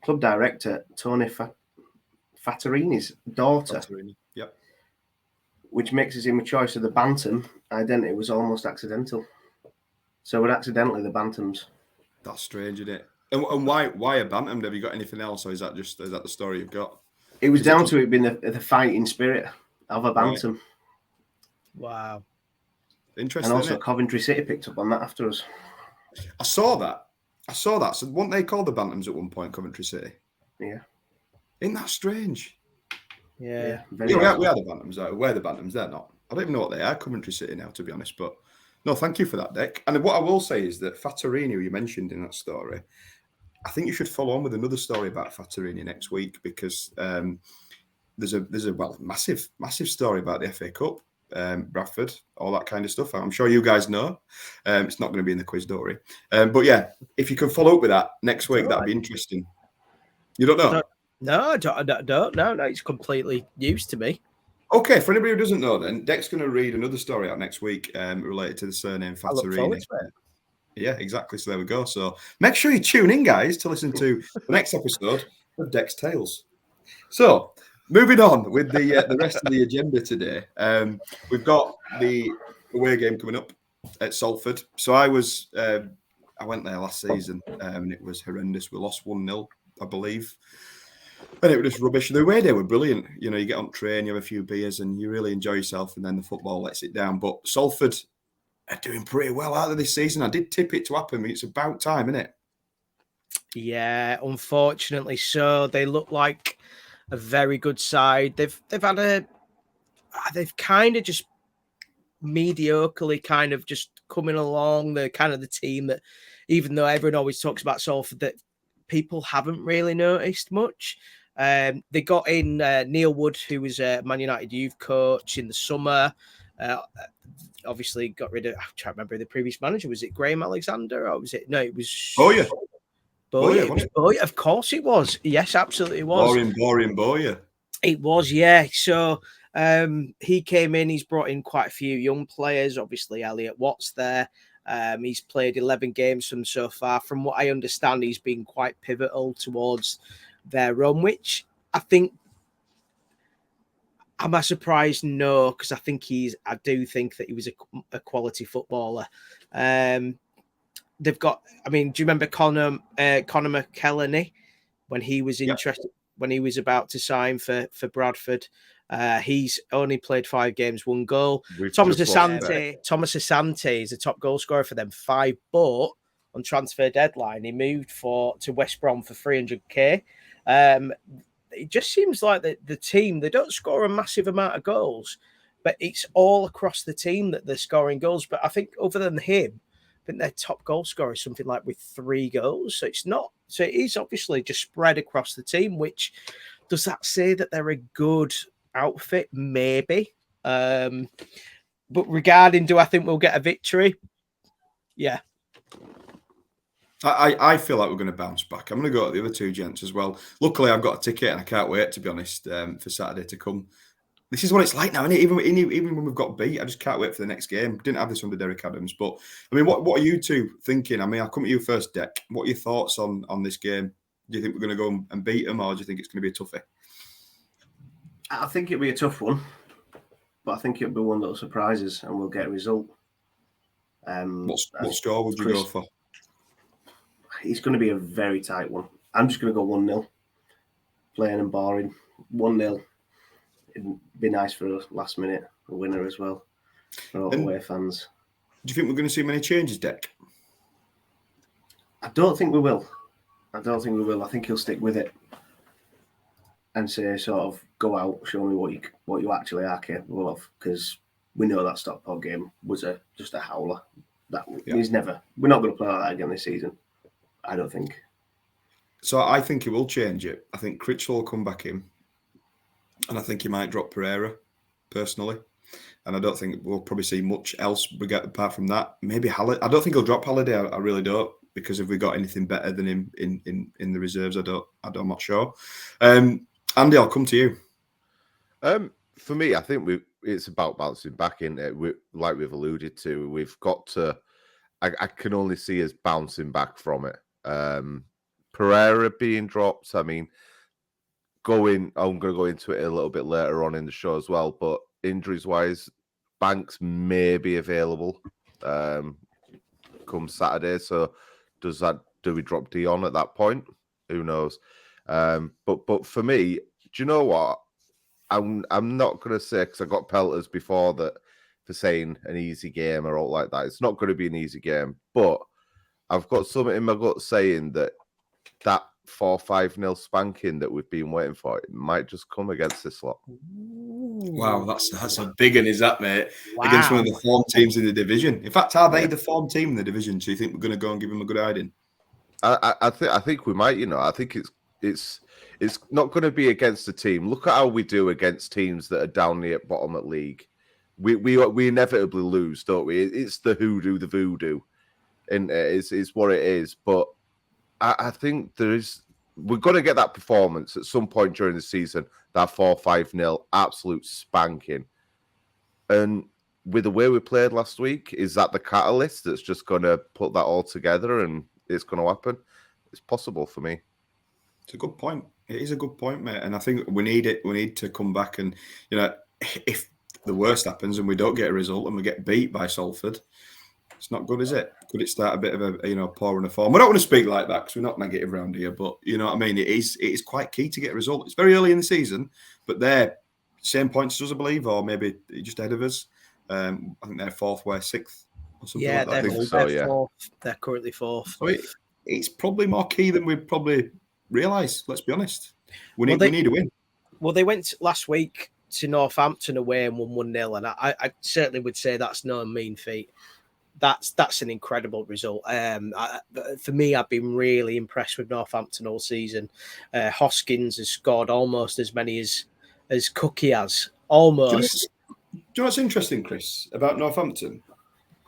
club director, Tony Fattorini's daughter. Yep. Which makes his image choice of the bantam identity was almost accidental. So we're accidentally the bantams. That's strange, isn't it? And why a bantam? Have you got anything else, or is that the story you've got? It was down to it being the fighting spirit of a bantam. Right. Wow. Interesting. And also Coventry City picked up on that after us. I saw that. So weren't they called the Bantams at one point, Coventry City? Yeah. Isn't that strange? Yeah. We are the Bantams. We're the Bantams. They're not. I don't even know what they are. Coventry City now, to be honest. But no, thank you for that, Dick. And what I will say is that Fattorini, who you mentioned in that story, I think you should follow on with another story about Fattorini next week, because there's a massive story about the FA Cup, Bradford, all that kind of stuff. I'm sure you guys know. It's not going to be in the quiz, don't worry. But yeah, if you can follow up with that next week, that'd be interesting. You don't know? No, I don't. No, it's completely news to me. Okay, for anybody who doesn't know, then Deck's going to read another story out next week related to the surname Fattorini. I look forward to it. Yeah, exactly. So there we go. So make sure you tune in, guys, to listen to the next episode of Deck's Tales. So moving on with the rest of the agenda today, we've got the away game coming up at Salford. So I went there last season, and it was horrendous. We lost 1-0, I believe. And it was just rubbish. The away day were brilliant. You know, you get on train, you have a few beers, and you really enjoy yourself, and then the football lets it down. But Salford are doing pretty well out of this season. I did tip it to happen. It's about time, isn't it? Yeah, unfortunately so. They look like a very good side. They've kind of just mediocrely kind of just coming along. They're kind of the team that, even though everyone always talks about Salford, that people haven't really noticed much. They got in Neil Wood, who was a Man United youth coach in the summer. Obviously got rid of, I'm trying to remember the previous manager. Was it Graham Alexander, or was it? No, it was Boyer. Boyer. Of course it was. Yes, absolutely it was. Boring Boyer. It was, yeah. So he came in. He's brought in quite a few young players. Obviously, Elliot Watt's there. He's played 11 games from so far. From what I understand, he's been quite pivotal towards their run, which I think. Am I surprised? No, because I do think that he was a quality footballer. They've got. I mean, do you remember Conor McKelleney when he was interested? When he was about to sign for Bradford? He's only played 5 games, 1 goal. Thomas Asante is the top goal scorer for them, 5. But on transfer deadline, he moved to West Brom for 300k. It just seems like the team, they don't score a massive amount of goals, but it's all across the team that they're scoring goals. But I think other than him, I think their top goal scorer is something like with 3 goals. So it is obviously just spread across the team, which does that say that they're a good outfit? Maybe. But regarding, do I think we'll get a victory? Yeah. I feel like we're going to bounce back. I'm going to go at the other 2 gents as well. Luckily, I've got a ticket and I can't wait, to be honest, for Saturday to come. This is what it's like now, isn't it? Even when we've got beat, I just can't wait for the next game. Didn't have this under Derek Adams. But, I mean, what are you two thinking? I mean, I'll come at you first, Deck. What are your thoughts on this game? Do you think we're going to go and beat them, or do you think it's going to be a toughie? I think it'll be a tough one, but I think it'll be one that'll surprise us and we'll get a result. What score would you go for? It's going to be a very tight one. I'm just going to go 1-0. Plain and boring. 1-0. It'd be nice for a last minute winner as well for all away fans. Do you think we're going to see many changes, Deck? I don't think we will. I think he'll stick with it and say, sort of, go out, show me what you actually are capable of, because we know that Stockport game was just a howler. We're not going to play like that again this season. I don't think. So I think he will change it. I think Critchlow will come back in, and I think he might drop Pereira, personally. And I don't think we'll probably see much else apart from that. Maybe Halliday. I don't think he'll drop Halliday. I really don't, because if we got anything better than him in the reserves, I'm not sure. Andy, I'll come to you. For me, I think it's about bouncing back in it. Like we've alluded to, we've got to. I can only see us bouncing back from it. Pereira being dropped. I mean, I'm going to go into it a little bit later on in the show as well. But injuries wise, Banks may be available come Saturday. So do we drop Dion at that point? Who knows? But for me, do you know what? I'm not going to say, because I got pelters before that for saying an easy game or all like that. It's not going to be an easy game, but I've got something in my gut saying that 4-5-0 spanking that we've been waiting for, it might just come against this lot. Wow, that's a big one, is that, mate? Wow. Against one of the form teams in the division. In fact, are they the form team in the division? Do you think we're going to go and give them a good hiding? I think we might. I think it's not going to be against the team. Look at how we do against teams that are down near bottom at league. We inevitably lose, don't we? It's the hoodoo, the voodoo, and it's what it is. But I think we're going to get that performance at some point during the season. That 4-5-0 absolute spanking, and with the way we played last week, is that the catalyst that's just going to put that all together and it's going to happen? It's possible for me. It's a good point. It is a good point, mate. And I think we need it. We need to come back and, if the worst happens and we don't get a result and we get beat by Salford, it's not good, is it? Could it start a bit of a, poor in a form? We don't want to speak like that because we're not negative around here, but you know what I mean? It is quite key to get a result. It's very early in the season, but they're same points as us, I believe, or maybe just ahead of us. I think they're fourth, we're sixth or something like that. I think so, yeah. Fourth. They're currently fourth. So it's probably more key than we probably realise, let's be honest. We need a win. Well, they went last week to Northampton away and won 1-0, and I certainly would say that's no mean feat. That's an incredible result. For me, I've been really impressed with Northampton all season. Hoskins has scored almost as many as Cookie has. Almost. Do you know what's interesting, Chris, about Northampton?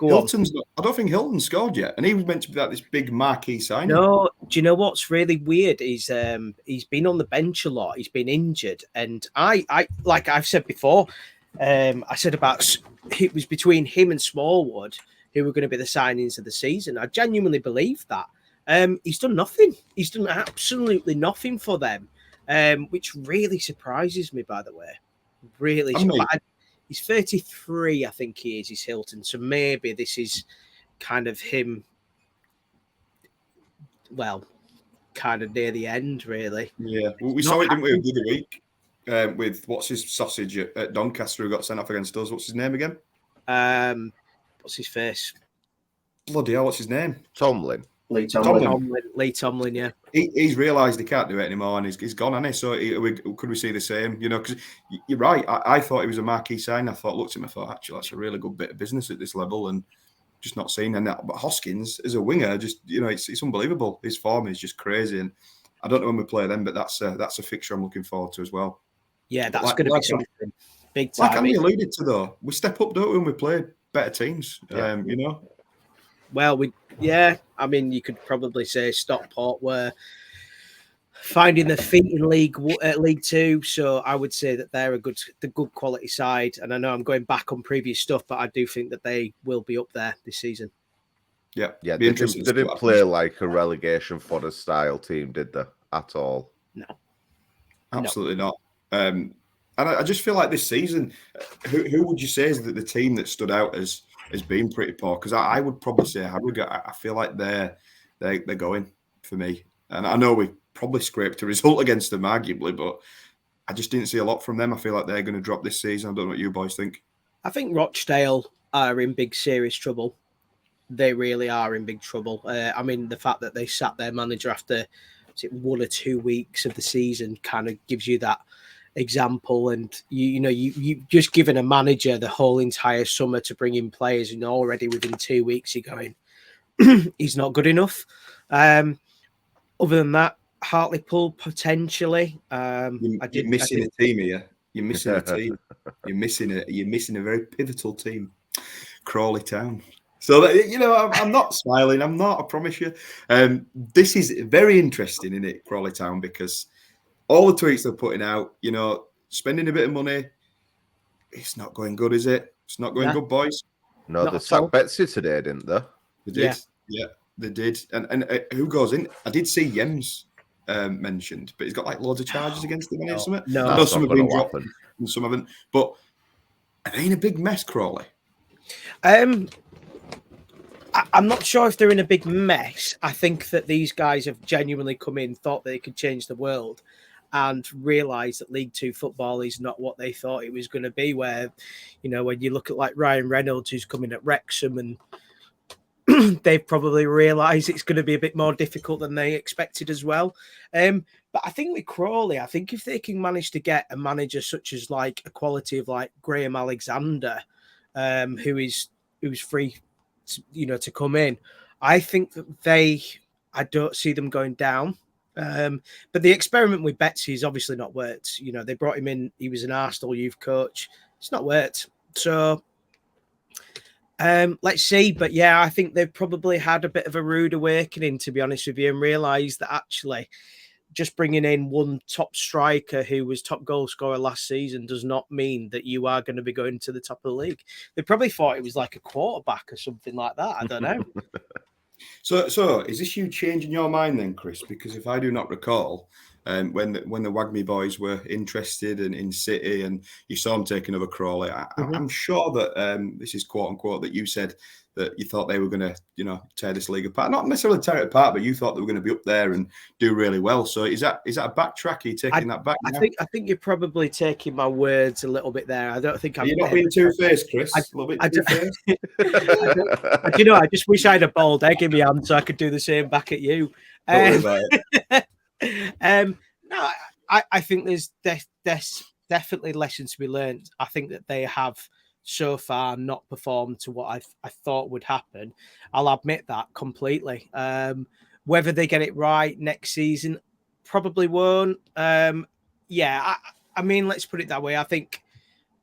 I don't think Hilton scored yet, and he was meant to be this big marquee signing. No, do you know what's really weird? He's been on the bench a lot. He's been injured, and I like I've said before, I said about it was between him and Smallwood who were going to be the signings of the season. I genuinely believe that. He's done nothing. He's done absolutely nothing for them, which really surprises me, by the way. Really. He's 33, I think he is. He's Hilton. So maybe this is kind of him, well, kind of near the end, really. Yeah. Well, we saw it, didn't we, the other week with what's his sausage at Doncaster who got sent off against us. What's his name again? What's his face? Bloody hell, what's his name? Tomlin. Lee Tomlin. Lee Tomlin, yeah. He's realised he can't do it anymore and he's gone, hasn't he? So could we see the same? Because you're right. I thought he was a marquee sign. I looked at him, I thought, actually, that's a really good bit of business at this level and just not seen. But Hoskins, as a winger, just, it's unbelievable. His form is just crazy. And I don't know when we play them, but that's a fixture I'm looking forward to as well. Yeah, that's going to be something big time. Like Andy alluded to, though, we step up, don't we, when we play better teams, Well, I mean, you could probably say Stockport were finding their feet in League Two, so I would say that they're the good quality side. And I know I'm going back on previous stuff, but I do think that they will be up there this season. Yeah, they didn't play like a relegation fodder style team, did they? At all? No, absolutely not. And I just feel like this season, who would you say is the team that stood out as being pretty poor? Because I would probably say Harrogate. I feel like they're going for me, and I know we probably scraped a result against them, arguably, but I just didn't see a lot from them. I feel like they're going to drop this season. I don't know what you boys think. I think Rochdale are in big serious trouble. They really are in big trouble. I mean, the fact that they sat their manager after 1 or 2 weeks of the season kind of gives you that example. And you just given a manager the whole entire summer to bring in players, and already within 2 weeks you're going, he's not good enough. Other than that, Hartlepool potentially. You're missing a team here. You're missing a team. You're missing a very pivotal team, Crawley Town. So I'm not smiling. I'm not. I promise you. This is very interesting, isn't it, Crawley Town? Because all the tweets they're putting out, spending a bit of money, it's not going good, is it? It's not going good, boys. No, they sacked Betsy today, didn't they? They did. Yeah, they did. And who goes in? I did see Yems mentioned, but he's got like loads of charges against him. No, I know some have been dropped and some haven't. But are they in a big mess, Crawley? I'm not sure if they're in a big mess. I think that these guys have genuinely come in, thought they could change the world, and realised that League Two football is not what they thought it was going to be. Where, when you look at like Ryan Reynolds, who's coming at Wrexham, and they've probably realised it's going to be a bit more difficult than they expected as well. But I think with Crawley, I think if they can manage to get a manager such as like a quality of like Graham Alexander, who's free, to come in, I think that I don't see them going down. But the experiment with Betsy has obviously not worked. They brought him in. He was an Arsenal youth coach. It's not worked. So let's see. But yeah, I think they've probably had a bit of a rude awakening, to be honest with you, and realised that actually just bringing in one top striker who was top goal scorer last season does not mean that you are going to be going to the top of the league. They probably thought it was like a quarterback or something like that. I don't know. So is this you changing your mind then, Chris? Because if I do not recall, when the Wagme boys were interested in City and you saw them take another Crawley, I'm sure that this is quote unquote that you said that you thought they were going to, tear this league apart. Not necessarily tear it apart, but you thought they were going to be up there and do really well. So is that a backtrack? Are you taking that back now? I think you're probably taking my words a little bit there. I don't think I'm. You're not being two-faced, Chris. A little bit two-faced. I just wish I had a bald egg in my hand so I could do the same back at you. Don't worry about it. No, I think there's definitely lessons to be learned. I think that they have so far not performed to what I thought would happen. I'll admit that completely. Whether they get it right next season, probably won't. I mean, let's put it that way.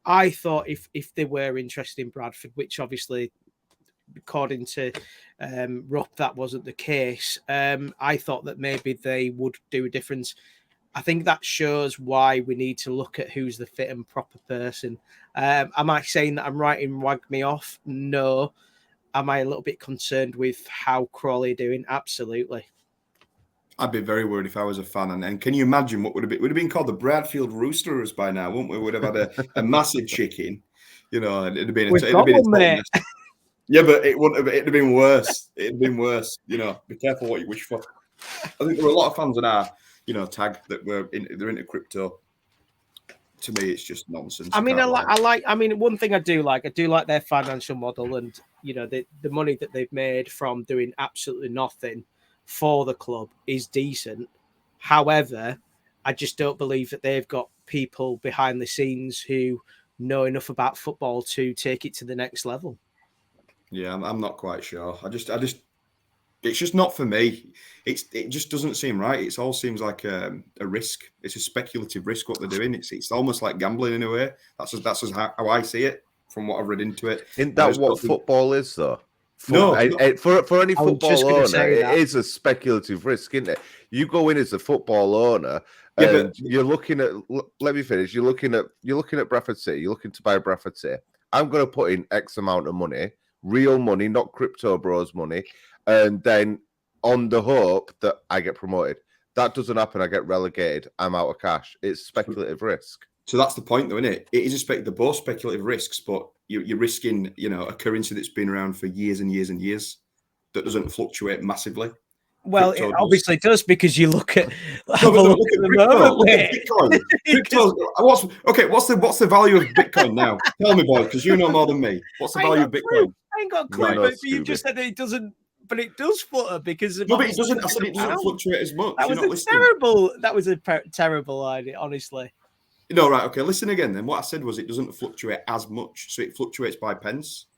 I thought if they were interested in Bradford, which obviously, according to Rupp, that wasn't the case. I thought that maybe they would do a difference. I think that shows why we need to look at who's the fit and proper person. Am I saying that I'm writing Wagme off? No. Am I a little bit concerned with how Crawley are doing? Absolutely. I'd be very worried if I was a fan. And can you imagine what would have been? Would have been called the Bradfield Roosters by now, wouldn't we? Would have had a massive chicken. It'd have been mate. Yeah, but it wouldn't have. It'd have been worse. It'd have been worse. Be careful what you wish for. I think there were a lot of fans on our, tag that they're into crypto. To me, it's just nonsense. I mean, one thing I do like their financial model, and the money that they've made from doing absolutely nothing for the club is decent. However, I just don't believe that they've got people behind the scenes who know enough about football to take it to the next level. Yeah, I'm not quite sure. I just, it's just not for me. It just doesn't seem right. It all seems like a risk. It's a speculative risk what they're doing. It's almost like gambling in a way. That's how I see it from what I've read into it. Isn't that what football is, though? No, for any football owner, it is a speculative risk, isn't it? You go in as a football owner, and you're looking at. Let me finish. You're looking at Bradford City. You're looking to buy Bradford City. I'm going to put in X amount of money, real money, not crypto bros money, and then on the hope that I get promoted. That doesn't happen. I get relegated. I'm out of cash. It's speculative risk. So that's the point, though, isn't it? It is they're both speculative risks, but you're risking, a currency that's been around for years and years and years that doesn't fluctuate massively. Well, it obviously does because you look at Bitcoin. What's the value of Bitcoin now? Tell me, boy, because you know more than me. What's the value of Bitcoin? I ain't got a clue, but you just said that it doesn't. But it does flutter because no, but it doesn't. I said it doesn't fluctuate as much. That was a terrible idea, honestly. No, right, okay. Listen again. Then what I said was it doesn't fluctuate as much, so it fluctuates by pence.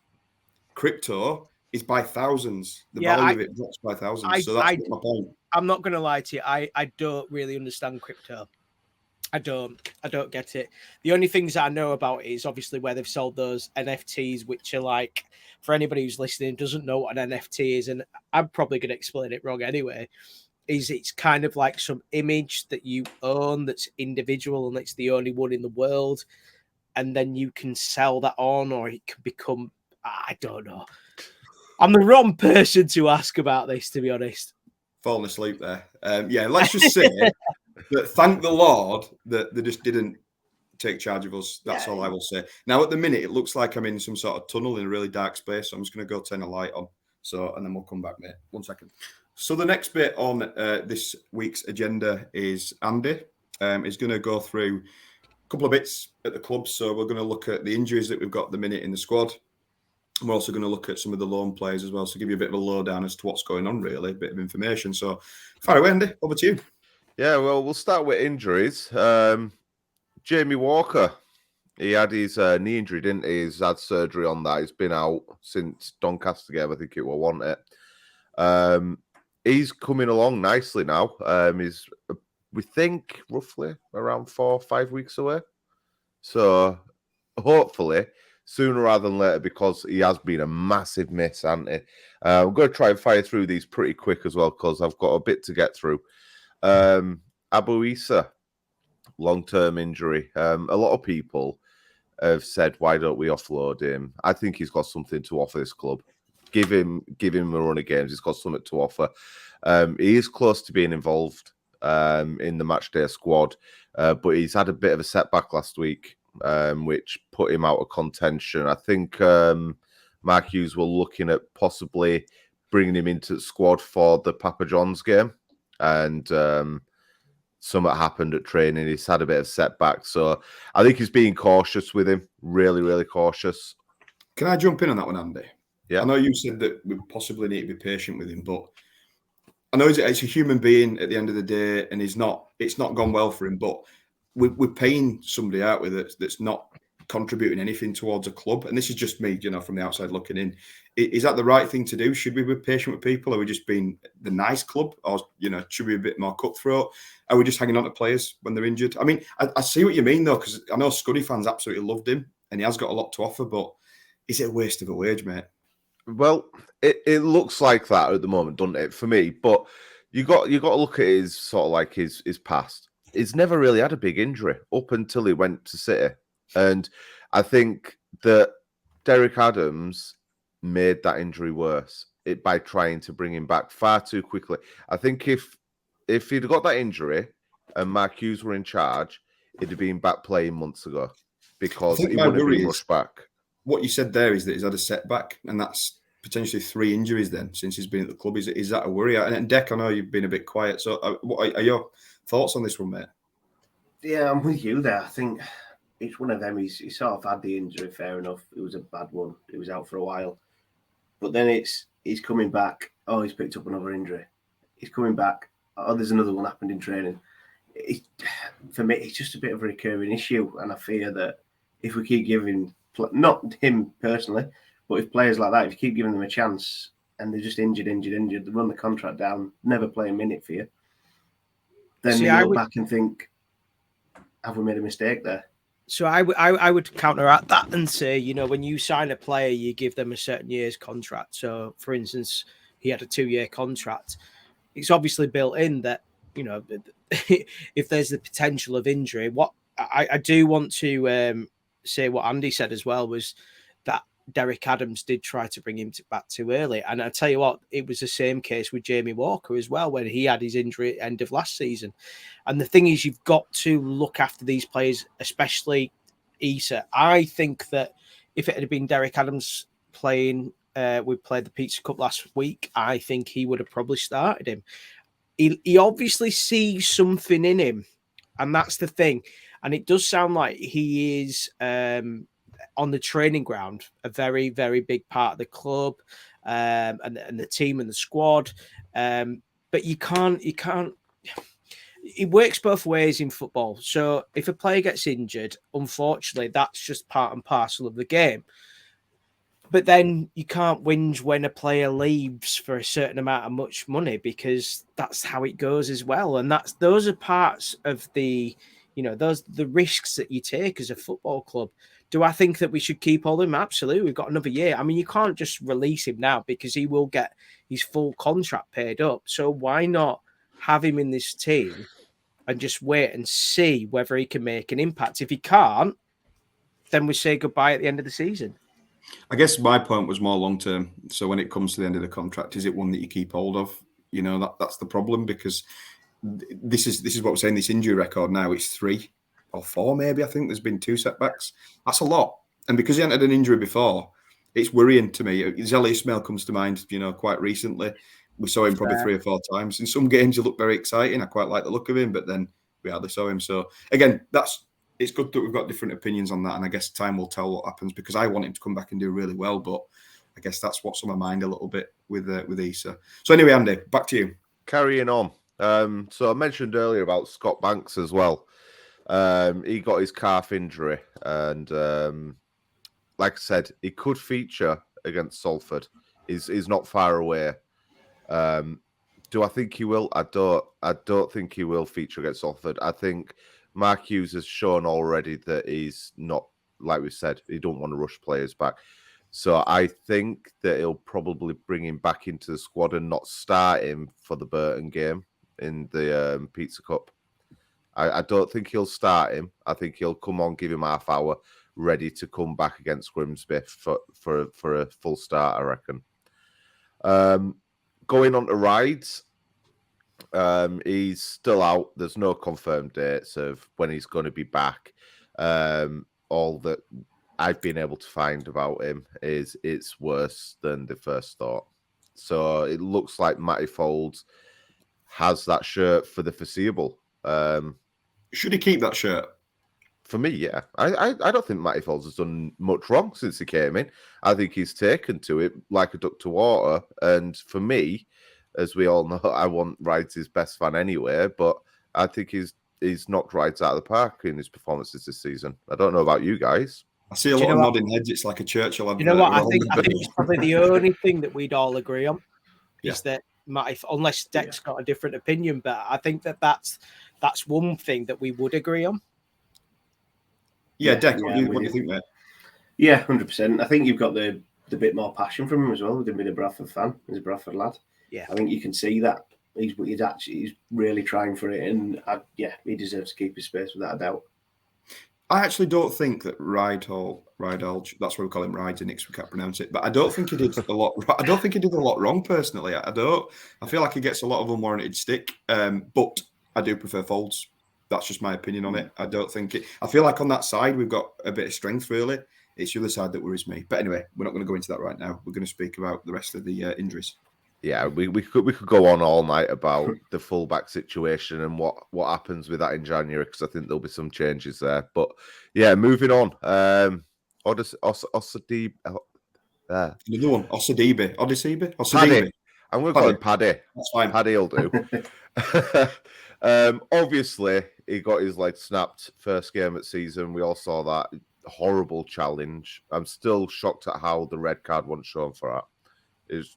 Crypto is by thousands. The value of it drops by thousands. So that's my point. I'm not going to lie to you. I don't really understand crypto. I don't get it. The only things I know about it is obviously where they've sold those NFTs, which are like, for anybody who's listening doesn't know what an NFT is, and I'm probably going to explain it wrong anyway, is it's kind of like some image that you own that's individual and it's the only one in the world. And then you can sell that on, or it can become, I don't know. I'm the wrong person to ask about this, to be honest. Falling asleep there. Let's just say that thank the Lord that they just didn't take charge of us. That's all I will say. Now, at the minute, it looks like I'm in some sort of tunnel in a really dark space. So I'm just going to go turn a light on. And then we'll come back, mate. 1 second. So the next bit on this week's agenda is Andy is going to go through a couple of bits at the club. So we're going to look at the injuries that we've got at the minute in the squad. we're also going to look at some of the loan players as well, so give you a bit of a lowdown as to what's going on, really, a bit of information. So, fire away, Andy, over to you. Yeah, well, we'll start with injuries. Jamie Walker, he had his knee injury, didn't he? He's had surgery on that. He's been out since Doncaster game, I think it will want it. He's coming along nicely now. He's, we think, roughly around 4 or 5 weeks away. So, hopefully, sooner rather than later, because he has been a massive miss, hasn't he? I'm going to try and fire through these pretty quick as well, because I've got a bit to get through. Abu Issa, long-term injury. A lot of people have said, why don't we offload him? I think he's got something to offer this club. Give him a run of games. He's got something to offer. He is close to being involved in the matchday squad, but he's had a bit of a setback last week, which put him out of contention. I think Mark Hughes were looking at possibly bringing him into the squad for the Papa John's game, and something happened at training. He's had a bit of setback, so I think he's being cautious with him. Really, really cautious. Can I jump in on that one, Andy? Yeah. I know you said that we possibly need to be patient with him, but I know it's a human being at the end of the day, and it's not gone well for him. But we're paying somebody out with it that's not contributing anything towards a club, and this is just me, from the outside looking in. Is that the right thing to do? Should we be patient with people? Are we just being the nice club, or should we be a bit more cutthroat? Are we just hanging on to players when they're injured? I mean, I see what you mean though, because I know Scuddy fans absolutely loved him, and he has got a lot to offer. But is it a waste of a wage, mate? Well, it looks like that at the moment, doesn't it, for me? But you got to look at his sort of like his past. He's never really had a big injury up until he went to City, and I think that Derek Adams made that injury worse by trying to bring him back far too quickly. I think if he'd got that injury and Mark Hughes were in charge, he'd have been back playing months ago, because he wouldn't have been rushed back. What you said there is that he's had a setback, and that's potentially 3 injuries then since he's been at the club. Is that a worry? And Deck, I know you've been a bit quiet. So what are your thoughts on this one, mate? Yeah, I'm with you there. I think it's one of them. He's sort of had the injury, fair enough. It was a bad one. He was out for a while. But then he's coming back. Oh, he's picked up another injury. He's coming back. Oh, there's another one happened in training. For me, it's just a bit of a recurring issue. And I fear that if we keep giving, not him personally, but if players like that, if you keep giving them a chance and they're just injured, they run the contract down, never play a minute for you, then you look back and think, have we made a mistake there? So I would counteract that and say, when you sign a player, you give them a certain year's contract. So, for instance, he had a 2-year contract. It's obviously built in that, if there's the potential of injury, what I do want to say what Andy said as well was that Derek Adams did try to bring him back too early. And I tell you what, it was the same case with Jamie Walker as well, when he had his injury at the end of last season. And the thing is, you've got to look after these players, especially Issa. I think that if it had been Derek Adams playing, we played the Pizza Cup last week, I think he would have probably started him. He obviously sees something in him, and that's the thing. And it does sound like he is on the training ground a very, very big part of the club and the team and the squad. But you can't. It works both ways in football. So if a player gets injured, unfortunately, that's just part and parcel of the game. But then you can't whinge when a player leaves for a certain amount of much money, because that's how it goes as well. And those are parts of the risks that you take as a football club. Do I think that we should keep all him? Absolutely. We've got another year. I mean, you can't just release him now, because he will get his full contract paid up. So why not have him in this team and just wait and see whether he can make an impact? If he can't, then we say goodbye at the end of the season. I guess my point was more long term. So when it comes to the end of the contract, is it one that you keep hold of? That's the problem, because this is what we're saying. This injury record now, it's 3 or 4 maybe. I think there's been 2 setbacks. That's a lot. And because he hadn't had an injury before, it's worrying to me. Zelly Ismail comes to mind, quite recently. We saw him probably 3 or 4 times. In some games, he looked very exciting. I quite like the look of him, but then we hardly saw him. So again, that's it's good that we've got different opinions on that, and I guess time will tell what happens, because I want him to come back and do really well, but I guess that's what's on my mind a little bit with Issa. So anyway, Andy, back to you. Carrying on. So I mentioned earlier about Scott Banks as well. He got his calf injury, and like I said, he could feature against Salford. He's not far away. Do I think he will? I don't think he will feature against Salford. I think Mark Hughes has shown already that he's not, like we said, he don't want to rush players back. So I think that he'll probably bring him back into the squad and not start him for the Burton game in the Pizza Cup. I don't think he'll start him. I think he'll come on, give him half hour, ready to come back against Grimsby for a full start, I reckon. Going on to rides, he's still out. There's no confirmed dates of when he's going to be back. All that I've been able to find about him is it's worse than the first thought. So it looks like Matty Folds has that shirt for the foreseeable. Should he keep that shirt? For me, yeah. I don't think Matty Folds has done much wrong since he came in. I think he's taken to it like a duck to water. And for me, as we all know, I want Rides his best fan anyway, but I think he's knocked Rides out of the park in his performances this season. I don't know about you guys. I see a lot of nodding heads. It's like a Churchill advert. You know what? I think it's probably the only thing that we'd all agree on is that Matty, unless Deck's got a different opinion, but I think that's one thing that we would agree on. Yeah, Deck, what do you think, mate? Yeah, 100%. I think you've got the bit more passion from him as well, with him being a Bradford fan. He's a Bradford lad. Yeah, I think you can see that he's really trying for it, and he deserves to keep his space without a doubt. I actually don't think that Rydal, that's what we call him, Rides, and we can't pronounce it. But I don't think he did a lot. I don't think he did a lot wrong personally. I don't. I feel like he gets a lot of unwarranted stick. But I do prefer Folds. That's just my opinion on it. I don't think it. I feel like on that side we've got a bit of strength. Really, it's the other side that worries me. But anyway, we're not going to go into that right now. We're going to speak about the rest of the injuries. Yeah, we could go on all night about the fullback situation and what happens with that in January, because I think there'll be some changes there. But yeah, moving on. Osadibe. Another one, Osadibe. Paddy. I'm going to call him Paddy. That's fine. Paddy will do. Obviously, he got his leg snapped first game at season. We all saw that horrible challenge. I'm still shocked at how the red card wasn't shown for that. It's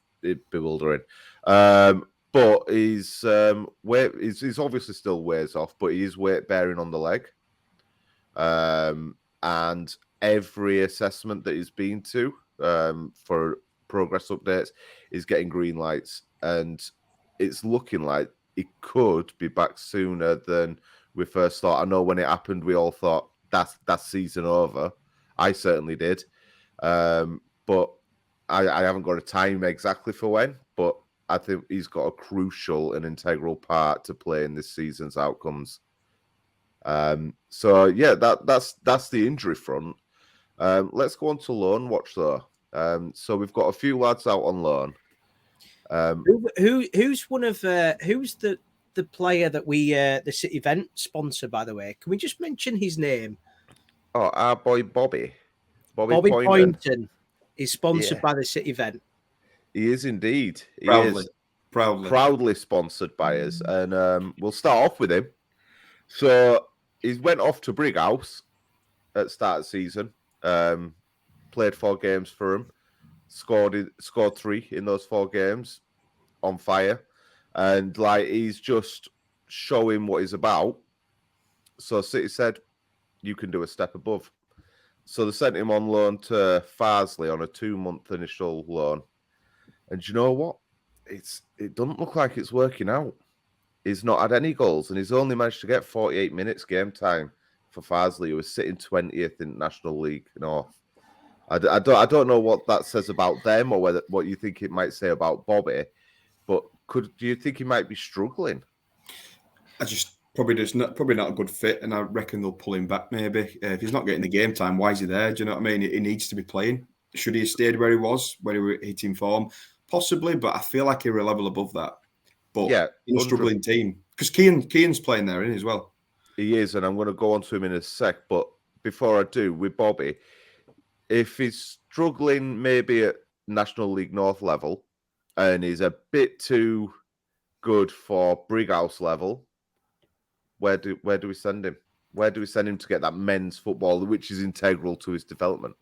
bewildering. But he's obviously still weighs off, but he is weight bearing on the leg. And every assessment that he's been to for progress updates is getting green lights, and it's looking like he could be back sooner than we first thought. I know when it happened, we all thought that's season over. I certainly did. But I haven't got a time exactly for when, but I think he's got a crucial and integral part to play in this season's outcomes. So yeah, that's the injury front. Let's go on to loan watch though. So we've got a few lads out on loan. Who's the player that we the City event sponsor, by the way? Can we just mention his name? Oh, our boy Bobby Poynton is sponsored by the City event. He is indeed. He Proudly. is proudly sponsored by us, and we'll start off with him. So he went off to Brighouse at start of season. Played 4 games for him. Scored 3 in those 4 games. On fire, and he's just showing what he's about. So City said, "You can do a step above." So they sent him on loan to Farsley on a 2-month initial loan. And do you know what? It doesn't look like it's working out. He's not had any goals, and he's only managed to get 48 minutes game time for Farsley, who was sitting 20th in National League North. I don't know what that says about them, or what you think it might say about Bobby. But do you think he might be struggling? Probably not a good fit, and I reckon they'll pull him back maybe. If he's not getting the game time, why is he there? Do you know what I mean? He needs to be playing. Should he have stayed where he was, where he was hitting form? Possibly, but I feel like he's a level above that. But in a struggling team. Because Keane's playing there, isn't he, as well? He is, and I'm going to go on to him in a sec. But before I do, with Bobby, if he's struggling maybe at National League North level and he's a bit too good for Brighouse level, where do we send him? Where do we send him to get that men's football, which is integral to his development?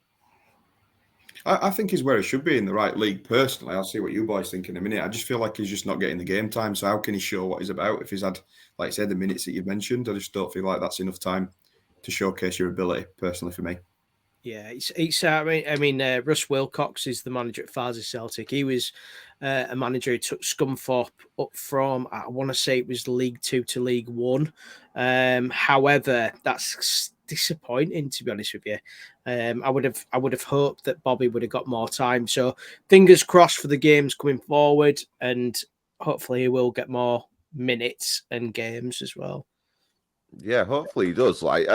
I think he's where he should be in the right league, personally. I'll see what you boys think in a minute. I just feel like he's just not getting the game time. So how can he show what he's about if he's had, like I said, the minutes that you've mentioned? I just don't feel like that's enough time to showcase your ability, personally, for me. Yeah, Russ Wilcox is the manager at Farsley Celtic. He was a manager who took Scunthorpe up from, I want to say it was League 2 to League 1. However, that's disappointing, to be honest with you. I would have hoped that Bobby would have got more time. So fingers crossed for the games coming forward, and hopefully he will get more minutes and games as well. Yeah, hopefully he does. Like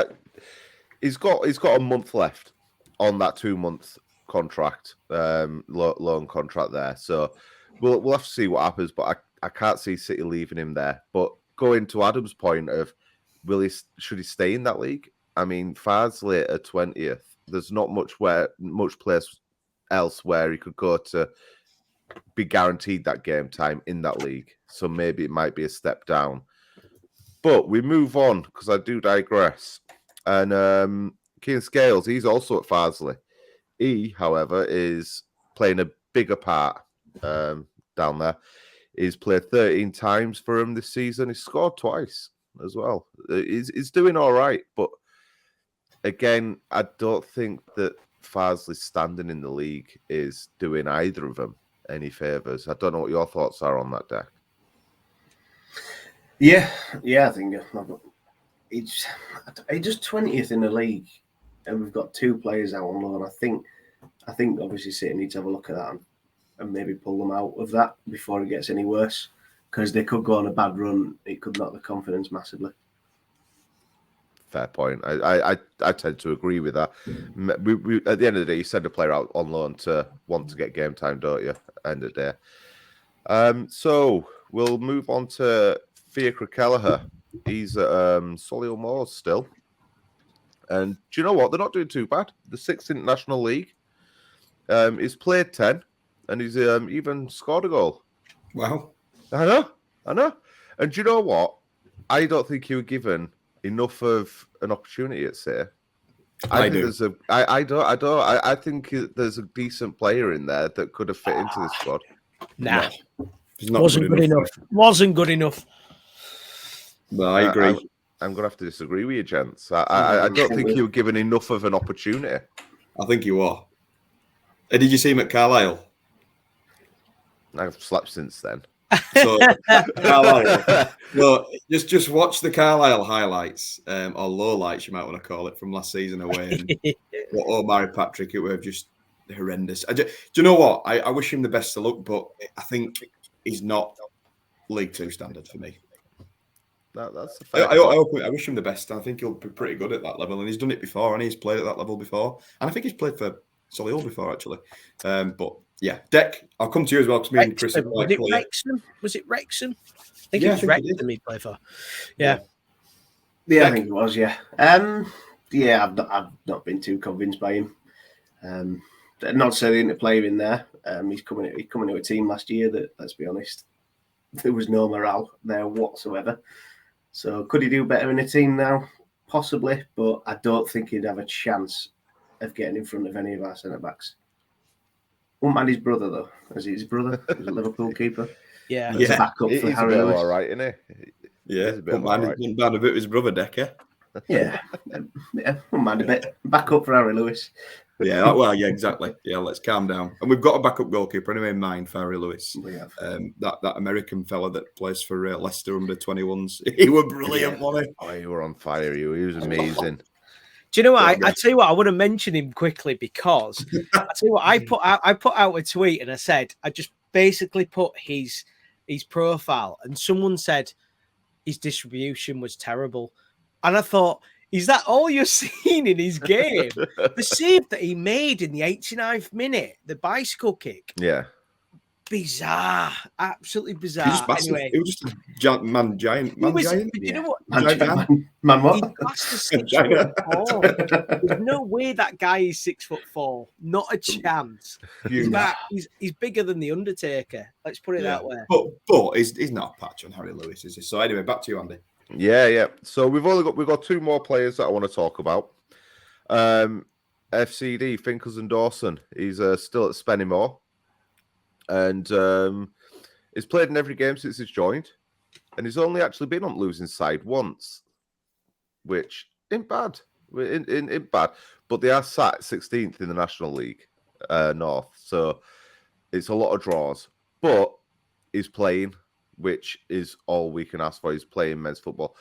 he's got a month left on that 2-month contract, loan contract there. So we'll have to see what happens. But I can't see City leaving him there. But going to Adam's point of should he stay in that league? I mean, Farsley at 20th. There's not much place else where he could go to be guaranteed that game time in that league. So maybe it might be a step down. But we move on because I do digress. And Keane Scales, he's also at Farsley. He, however, is playing a bigger part down there. He's played 13 times for him this season. He's scored twice as well. He's doing all right. But again, I don't think that Farsley's standing in the league is doing either of them any favours. I don't know what your thoughts are on that, Deck. Yeah, I think it's just 20th in the league, and we've got 2 players out on loan. I think obviously City needs to have a look at that and maybe pull them out of that before it gets any worse, because they could go on a bad run. It could knock the confidence massively. Fair point. I tend to agree with that. We at the end of the day, you send a player out on loan to want to get game time, don't you? End of the day. So we'll move on to Fiacre Kelleher. He's at Solihull Moors still. And do you know what? They're not doing too bad. The 6th International League. He's played 10 and he's even scored a goal. Wow. I know. And do you know what? I don't think he was given enough of an opportunity at City. I think there's a decent player in there that could have fit into this squad. Nah. Wasn't good enough. No, I agree. I'm going to have to disagree with you, gents. I don't think you were given enough of an opportunity. I think you are. Did you see him at Carlisle? I've slept since then. So, Carlisle. No, just watch the Carlisle highlights, or lowlights, you might want to call it, from last season away. And Mary Patrick, it were just horrendous. Do you know what? I wish him the best of luck, but I think he's not League 2 standard for me. That's a fair I wish him the best. I think he'll be pretty good at that level, and he's done it before, and he's played at that level before. And I think he's played for Solihull before, actually. But yeah, Deck, I'll come to you as well because me and Chris are quite clear. Was it Wrexham? I think it was Wrexham he played for. Yeah, I think it was. Yeah, I've not been too convinced by him. Not saying to play him in there. He's coming to a team last year that, let's be honest, there was no morale there whatsoever. So could he do better in a team now? Possibly, but I don't think he'd have a chance of getting in front of any of our centre-backs. Won't mind his brother, though. Is he his brother? He's a Liverpool keeper. Yeah. He's a backup for Harry Lewis. All right, isn't he? Yeah, won't mind a bit of his brother, Decker. Yeah, won't mind a bit. Backup for Harry Lewis. Yeah, well, yeah, exactly. Yeah, let's calm down. And we've got a backup goalkeeper anyway in mind for Harry Lewis. We have. That American fella that plays for Leicester under 21s. He was brilliant, wasn't he? Oh, he were on fire. He was amazing. Do you know what? I tell you what, I want to mention him quickly because I tell you what, I put out a tweet and I said, I just basically put his profile and someone said his distribution was terrible. And I thought, is that all you're seeing in his game? The save that he made in the 89th minute, the bicycle kick. Yeah. bizarre, absolutely bizarre. He was massive. Anyway, He was just a giant. Giant. You know what? Man, He's what? classed as 6'4". There's no way that guy is 6'4". Not a chance. He's bigger than the Undertaker. Let's put it that way. But he's not a patch on Harry Lewis, is he? So anyway, back to you, Andy. Yeah. So we've got two more players that I want to talk about. FCD Finkles and Dawson. He's still at Spennymoor, and he's played in every game since he's joined, and he's only actually been on losing side once, which ain't bad. Ain't bad, but they are sat 16th in the National League North, so it's a lot of draws. But he's playing, which is all we can ask for. He's playing men's football.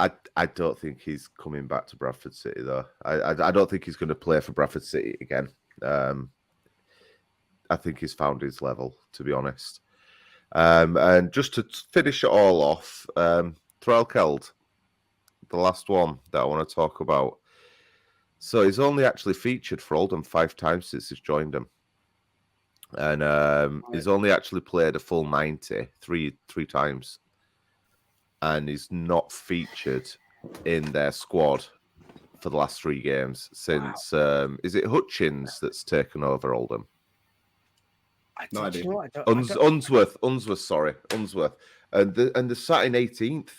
I don't think he's coming back to Bradford City, though. I don't think he's going to play for Bradford City again. I think he's found his level, to be honest. And just to finish it all off, Threlkeld, the last one that I want to talk about. So he's only actually featured for Oldham 5 times since he's joined them. And he's only actually played a full 90 three times. And he's not featured in their squad for the last 3 games since, is it Hutchins that's taken over Oldham? No idea. Unsworth. And they're sat in 18th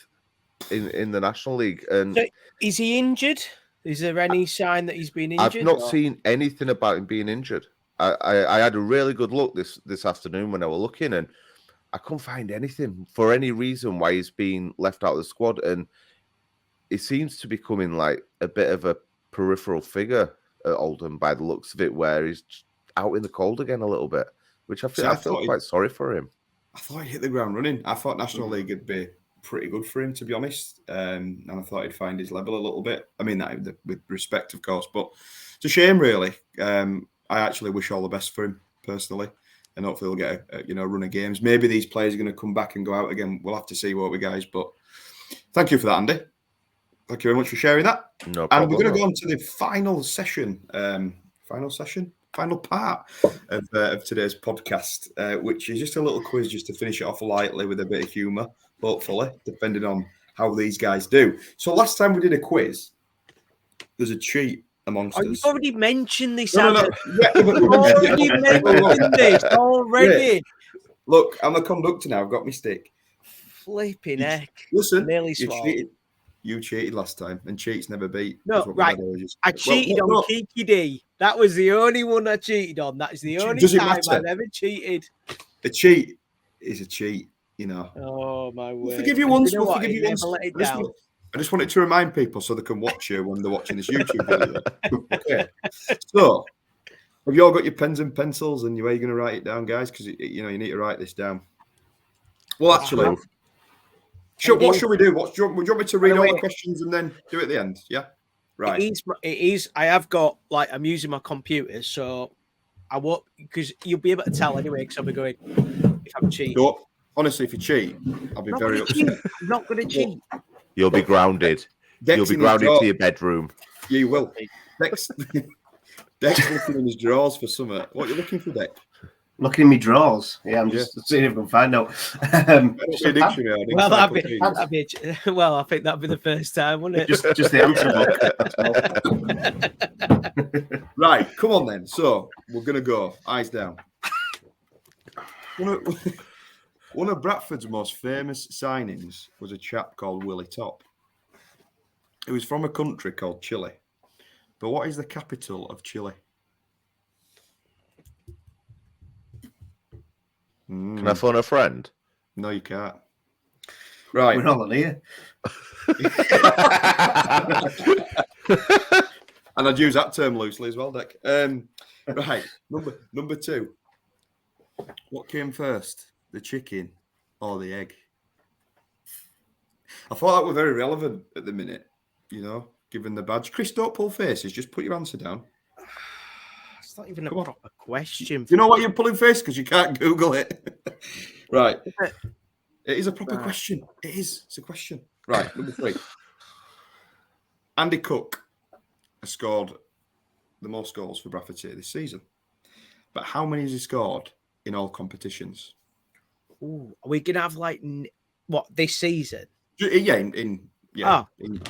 in the National League. And so is he injured? Is there any sign that he's been injured? I've not seen anything about him being injured. I had a really good look this afternoon when I was looking, and I couldn't find anything for any reason why he's been left out of the squad. And he seems to be becoming like a bit of a peripheral figure at Oldham by the looks of it, where he's out in the cold again a little bit, which I feel quite sorry for him. I thought he'd hit the ground running. I thought National League would be pretty good for him, to be honest. And I thought he'd find his level a little bit. I mean, that with respect, of course, but it's a shame, really. I actually wish all the best for him personally, and hopefully he'll get a run of games. Maybe these players are going to come back and go out again. We'll have to see, won't we, guys? But thank you for that, Andy. Thank you very much for sharing that. No problem. And we're going to go on to the final session, final part of today's podcast, which is just a little quiz just to finish it off lightly with a bit of humour, hopefully, depending on how these guys do. So last time we did a quiz, there's a cheat amongst us. You've already mentioned this. No. Yeah, you've already mentioned this already. Yeah. Look, I'm a conductor now. I've got my stick. Flipping heck. Listen, nearly you cheated last time, and cheats never beat. No, right. I cheated on Kiki D. That was the only one I cheated on. That is the only time I've ever cheated. A cheat is a cheat, you know. Oh, my word. We'll forgive you once. We'll forgive you once. I just wanted to remind people so they can watch you when they're watching this YouTube video. Okay. So, have you all got your pens and pencils and where you're going to write it down, guys? Because, you need to write this down. Well, actually... what should we do? Do you want me to read all the questions and then do it at the end? Yeah, right. It is. I have got I'm using my computer, so I won't, because you'll be able to tell anyway. Because I'll be going if I'm cheating. No, honestly, if you cheat, I'll be very upset. I'm not going to cheat. You'll be grounded. You'll be grounded to your bedroom. You will. Dex looking in his drawers for summer. What are you looking for, Dex? Looking in my drawers. Yeah, I'm just seeing if I can find out. Well, I think that'd be the first time, wouldn't it? Just the answer book. Right, come on then. So we're gonna go. Eyes down. One of Bradford's most famous signings was a chap called Willie Top. He was from a country called Chile. But what is the capital of Chile? Can I phone a friend? No, you can't. Right. We're all on here. And I'd use that term loosely as well, Dick. Right. Number 2. What came first, the chicken or the egg? I thought that were very relevant at the minute, given the badge. Chris, don't pull faces. Just put your answer down. It's not even a proper question. You know what you're pulling face? Because you can't Google it. Right. It is a proper question. It is. It's a question. Right. Number 3. Andy Cook has scored the most goals for Bradford City this season. But how many has he scored in all competitions. Ooh, are we gonna have like what this season? Yeah, in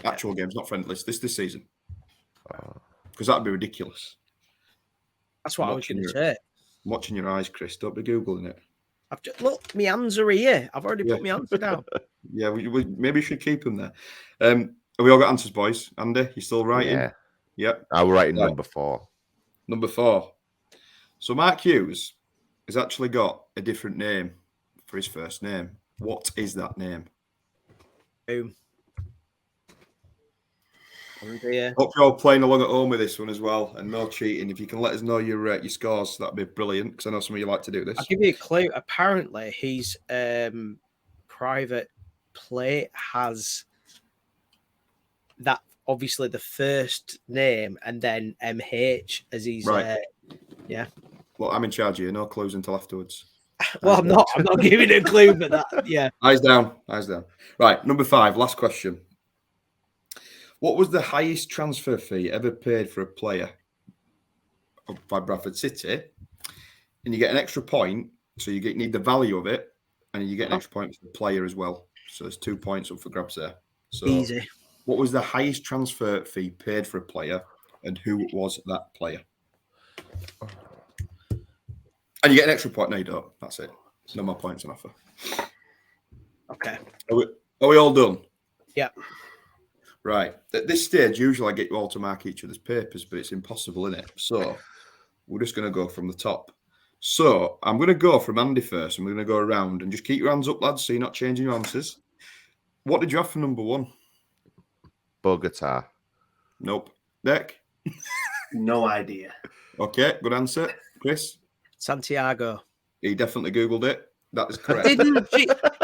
actual okay. games, not friendlies. This season, because that'd be ridiculous. That's what I was going to say. I'm watching your eyes, Chris. Don't be googling it. I've just look. My hands are here. I've already put my answer down. Yeah, we maybe should keep them there. Have we all got answers, boys? Andy, you still writing? Yeah. Yep. I was writing Right. number 4. Number 4. So Mark Hughes has actually got a different name for his first name. What is that name? Boom. Oh dear. Hope you're all playing along at home with this one as well, and no cheating. If you can let us know your scores, that'd be brilliant. Because I know some of you like to do this. I'll give you a clue. Apparently, his private plate has that. Obviously, the first name and then MH as his. Right. Yeah. Well, I'm in charge here. No clues until afterwards. Well, I'm not giving a clue, but that. Yeah. Eyes down. Right. Number 5. Last question. What was the highest transfer fee ever paid for a player by Bradford City? And you get an extra point, so you need the value of it, and you get an extra point for the player as well. So there's 2 points up for grabs there. So easy. What was the highest transfer fee paid for a player, and who was that player? And you get an extra point. No, you don't. That's it. No more points on offer. Okay. Are we all done? Yeah. Right. At this stage, usually I get you all to mark each other's papers, but it's impossible, isn't it? So we're just going to go from the top. So I'm going to go from Andy first, and we're going to go around, and just keep your hands up, lads, so you're not changing your answers. What did you have for number 1? Bogota. Nope. Deck? No idea. Okay, good answer. Chris? Santiago. He definitely Googled it. That is correct. Didn't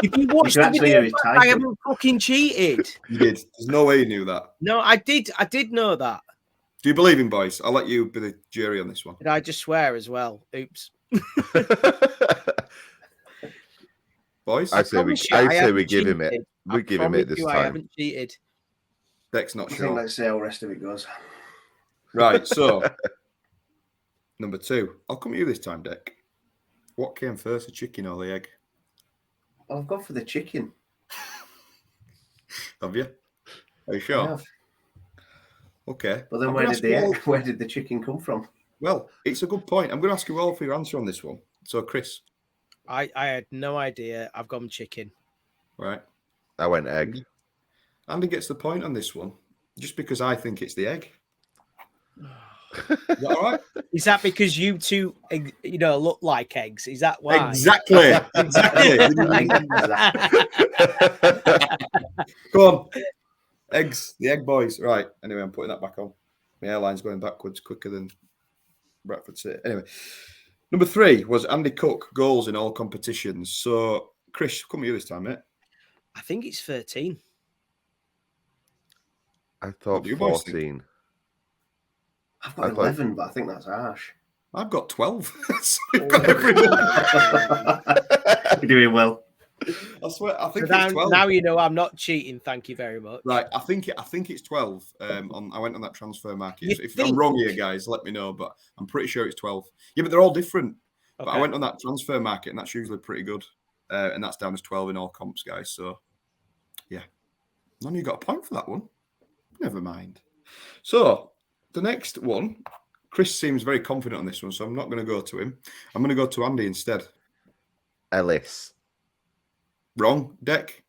if you watched the video, I haven't fucking cheated. You did. There's no way you knew that. No, I did know that. Do you believe him, boys? I'll let you be the jury on this one. Did I just swear as well? Oops. Boys? I say we give him it. We give him it this time. I haven't cheated. Deck's not I sure. think let's see how the rest of it goes. Right, so number 2. I'll come to you this time, Deck. What came first, the chicken or the egg? Well, I've gone for the chicken. Have you? Are you sure? I have. Okay. But then where did the chicken come from? Well, it's a good point. I'm going to ask you all for your answer on this one. So, Chris. I had no idea. I've gone chicken. Right. I went egg. Andy gets the point on this one, just because I think it's the egg. Is that all right? Is that because you two, look like eggs? Is that why? Exactly. Go on. Eggs. The egg boys. Right. Anyway, I'm putting that back on. My airline's going backwards quicker than Bradford City. Anyway, number 3 was Andy Cook, goals in all competitions. So, Chris, come to you this time, mate. I think it's 13. I thought 14. I've got 11, but I think that's harsh. I've got 12. So we've got everyone. You're doing well. I swear, I think So it's 12. Now you know I'm not cheating. Thank you very much. Right, I think it's 12. I went on that transfer market. If I'm wrong here, guys, let me know. But I'm pretty sure it's 12. Yeah, but they're all different. Okay. But I went on that transfer market, and that's usually pretty good. And that's down as 12 in all comps, guys. So, yeah, none of you got a point for that one. Never mind. So the next one, Chris seems very confident on this one, so I'm not going to go to him. I'm going to go to Andy instead. Ellis. Wrong. Deck.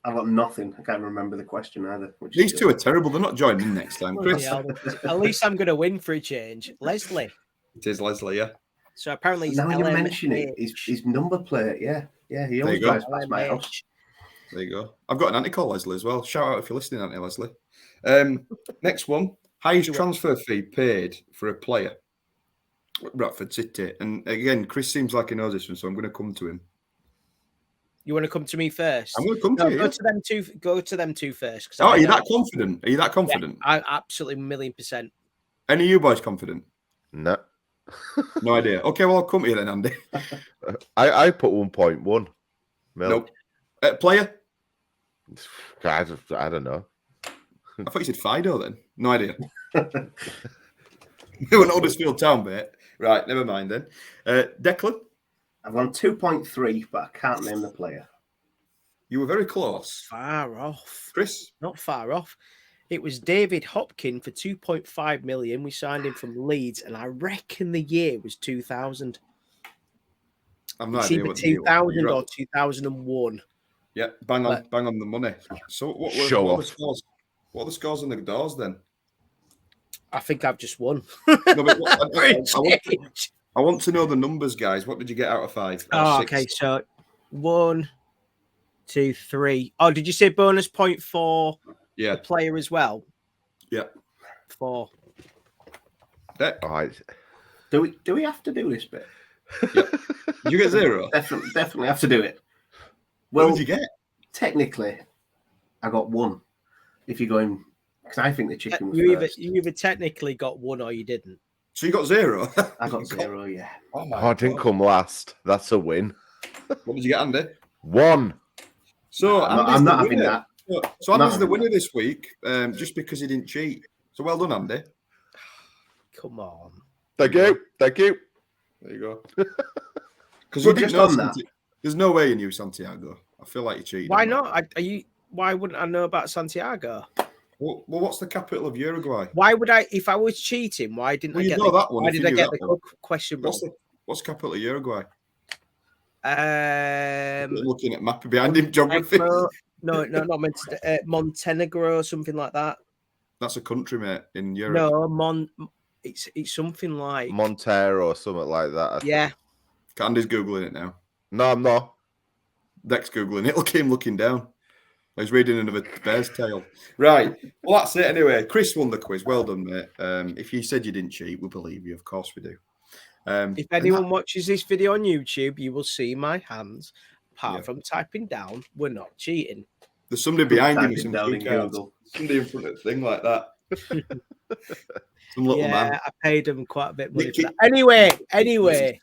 I've got nothing. I can't remember the question either. These two are terrible. They're not joining in next time. Chris. Yeah, at least I'm going to win for a change. Leslie. It is Leslie, yeah. So apparently he's now you mention it, his number plate, yeah. He always drives past my house. There you go. I've got an auntie called Leslie as well. Shout out if you're listening, Auntie Leslie. Next one. Highest transfer fee paid for a player at Bradford City. And again, Chris seems like he knows this one, so I'm going to come to him. You want to come to me first? I'm going to come to you. Go to them two first. Oh, are you that confident? Are you that confident? Yeah, I absolutely 1,000,000%. Any of you boys confident? No. No idea. Okay, well, I'll come to you then, Andy. I put 1.1. Nope. Player? I don't know. I thought you said Fido then. No idea. They were an Huddersfield Town, mate. Right, never mind then. Declan? I've gone 2.3, but I can't name the player. You were very close. Far off. Chris? Not far off. It was David Hopkin for 2.5 million. We signed him from Leeds, and I reckon the year was 2000. I'm not It's idea either what the year was. 2000 or 2001. Yeah, bang on the money. So what are the scores? What are the scores on the doors then? I think I've just won. No, but I want to know the numbers, guys. What did you get out of 5? Oh, 6? okay. So 1, 2, 3. Oh, did you say bonus point for the player as well? Yeah. 4. All right. Do we have to do this bit? Yep. Did you get 0? Definitely have to do it. What Well, did you get? Technically, I got 1. If you're going, because I think the chicken was first. You either technically got 1 or you didn't. So you got 0? I got 0, yeah. Oh, I didn't come last. That's a win. What did you get, Andy? 1. So I'm not having that. So Andy's the winner this week, just because he didn't cheat. So well done, Andy. Come on. Thank you. There you go. Because you didn't know there's no way you knew Santiago. I feel like you cheated. Why not? Why wouldn't I know about Santiago? Well, what's the capital of Uruguay? Why would I? If I was cheating, why didn't I get that one? Why did I get the question wrong? What's the capital of Uruguay? Looking at map behind him, geography. No, not meant to. Montenegro, something like that. That's a country, mate, in Europe. No, it's something like Montero or something like that. Yeah. Candy's googling it now. No, I'm not. Deck's googling it. Look at him looking down. He's reading another bear's tale. Right. Well, that's it anyway. Chris won the quiz. Well done, mate. If you said you didn't cheat, we believe you. Of course we do. If anyone watches this video on YouTube, you will see my hands. Apart from typing down, we're not cheating. There's somebody behind him with some key cards. Somebody in front of the thing like that. Some little man. I paid him quite a bit money for that. Anyway.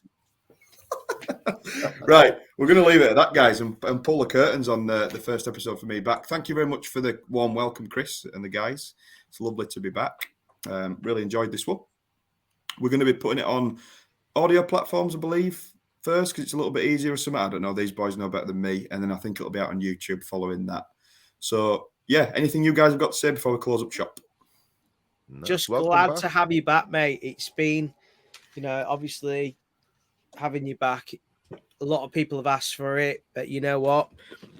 Right, we're going to leave it at that, guys, and pull the curtains on the first episode for me back. Thank you very much for the warm welcome, Chris and the guys. It's lovely to be back. Really enjoyed this one. We're going to be putting it on audio platforms, I believe, first, because it's a little bit easier or something. I don't know. These boys know better than me. And then I think it'll be out on YouTube following that. So, yeah, anything you guys have got to say before we close up shop? No, just glad to have you back, mate. It's been, obviously having you back. A lot of people have asked for it, but you know what?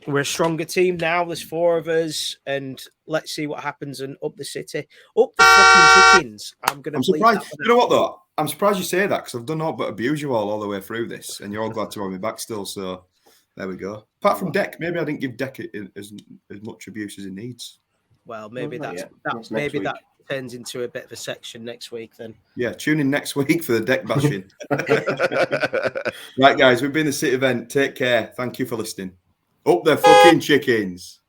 We're a stronger team now. There's 4 of us, and let's see what happens. And up the city, up the fucking chickens. I'm surprised. You know what though? I'm surprised you say that because I've done naught but abuse you all the way through this, and you're all glad to have me back still. So there we go. Apart from Deck, maybe I didn't give Deck as much abuse as he needs. Well, maybe that turns into a bit of a section next week then. Yeah, tune in next week for the Deck bashing. Right, guys, we've been the City event. Take care. Thank you for listening. Up the fucking chickens.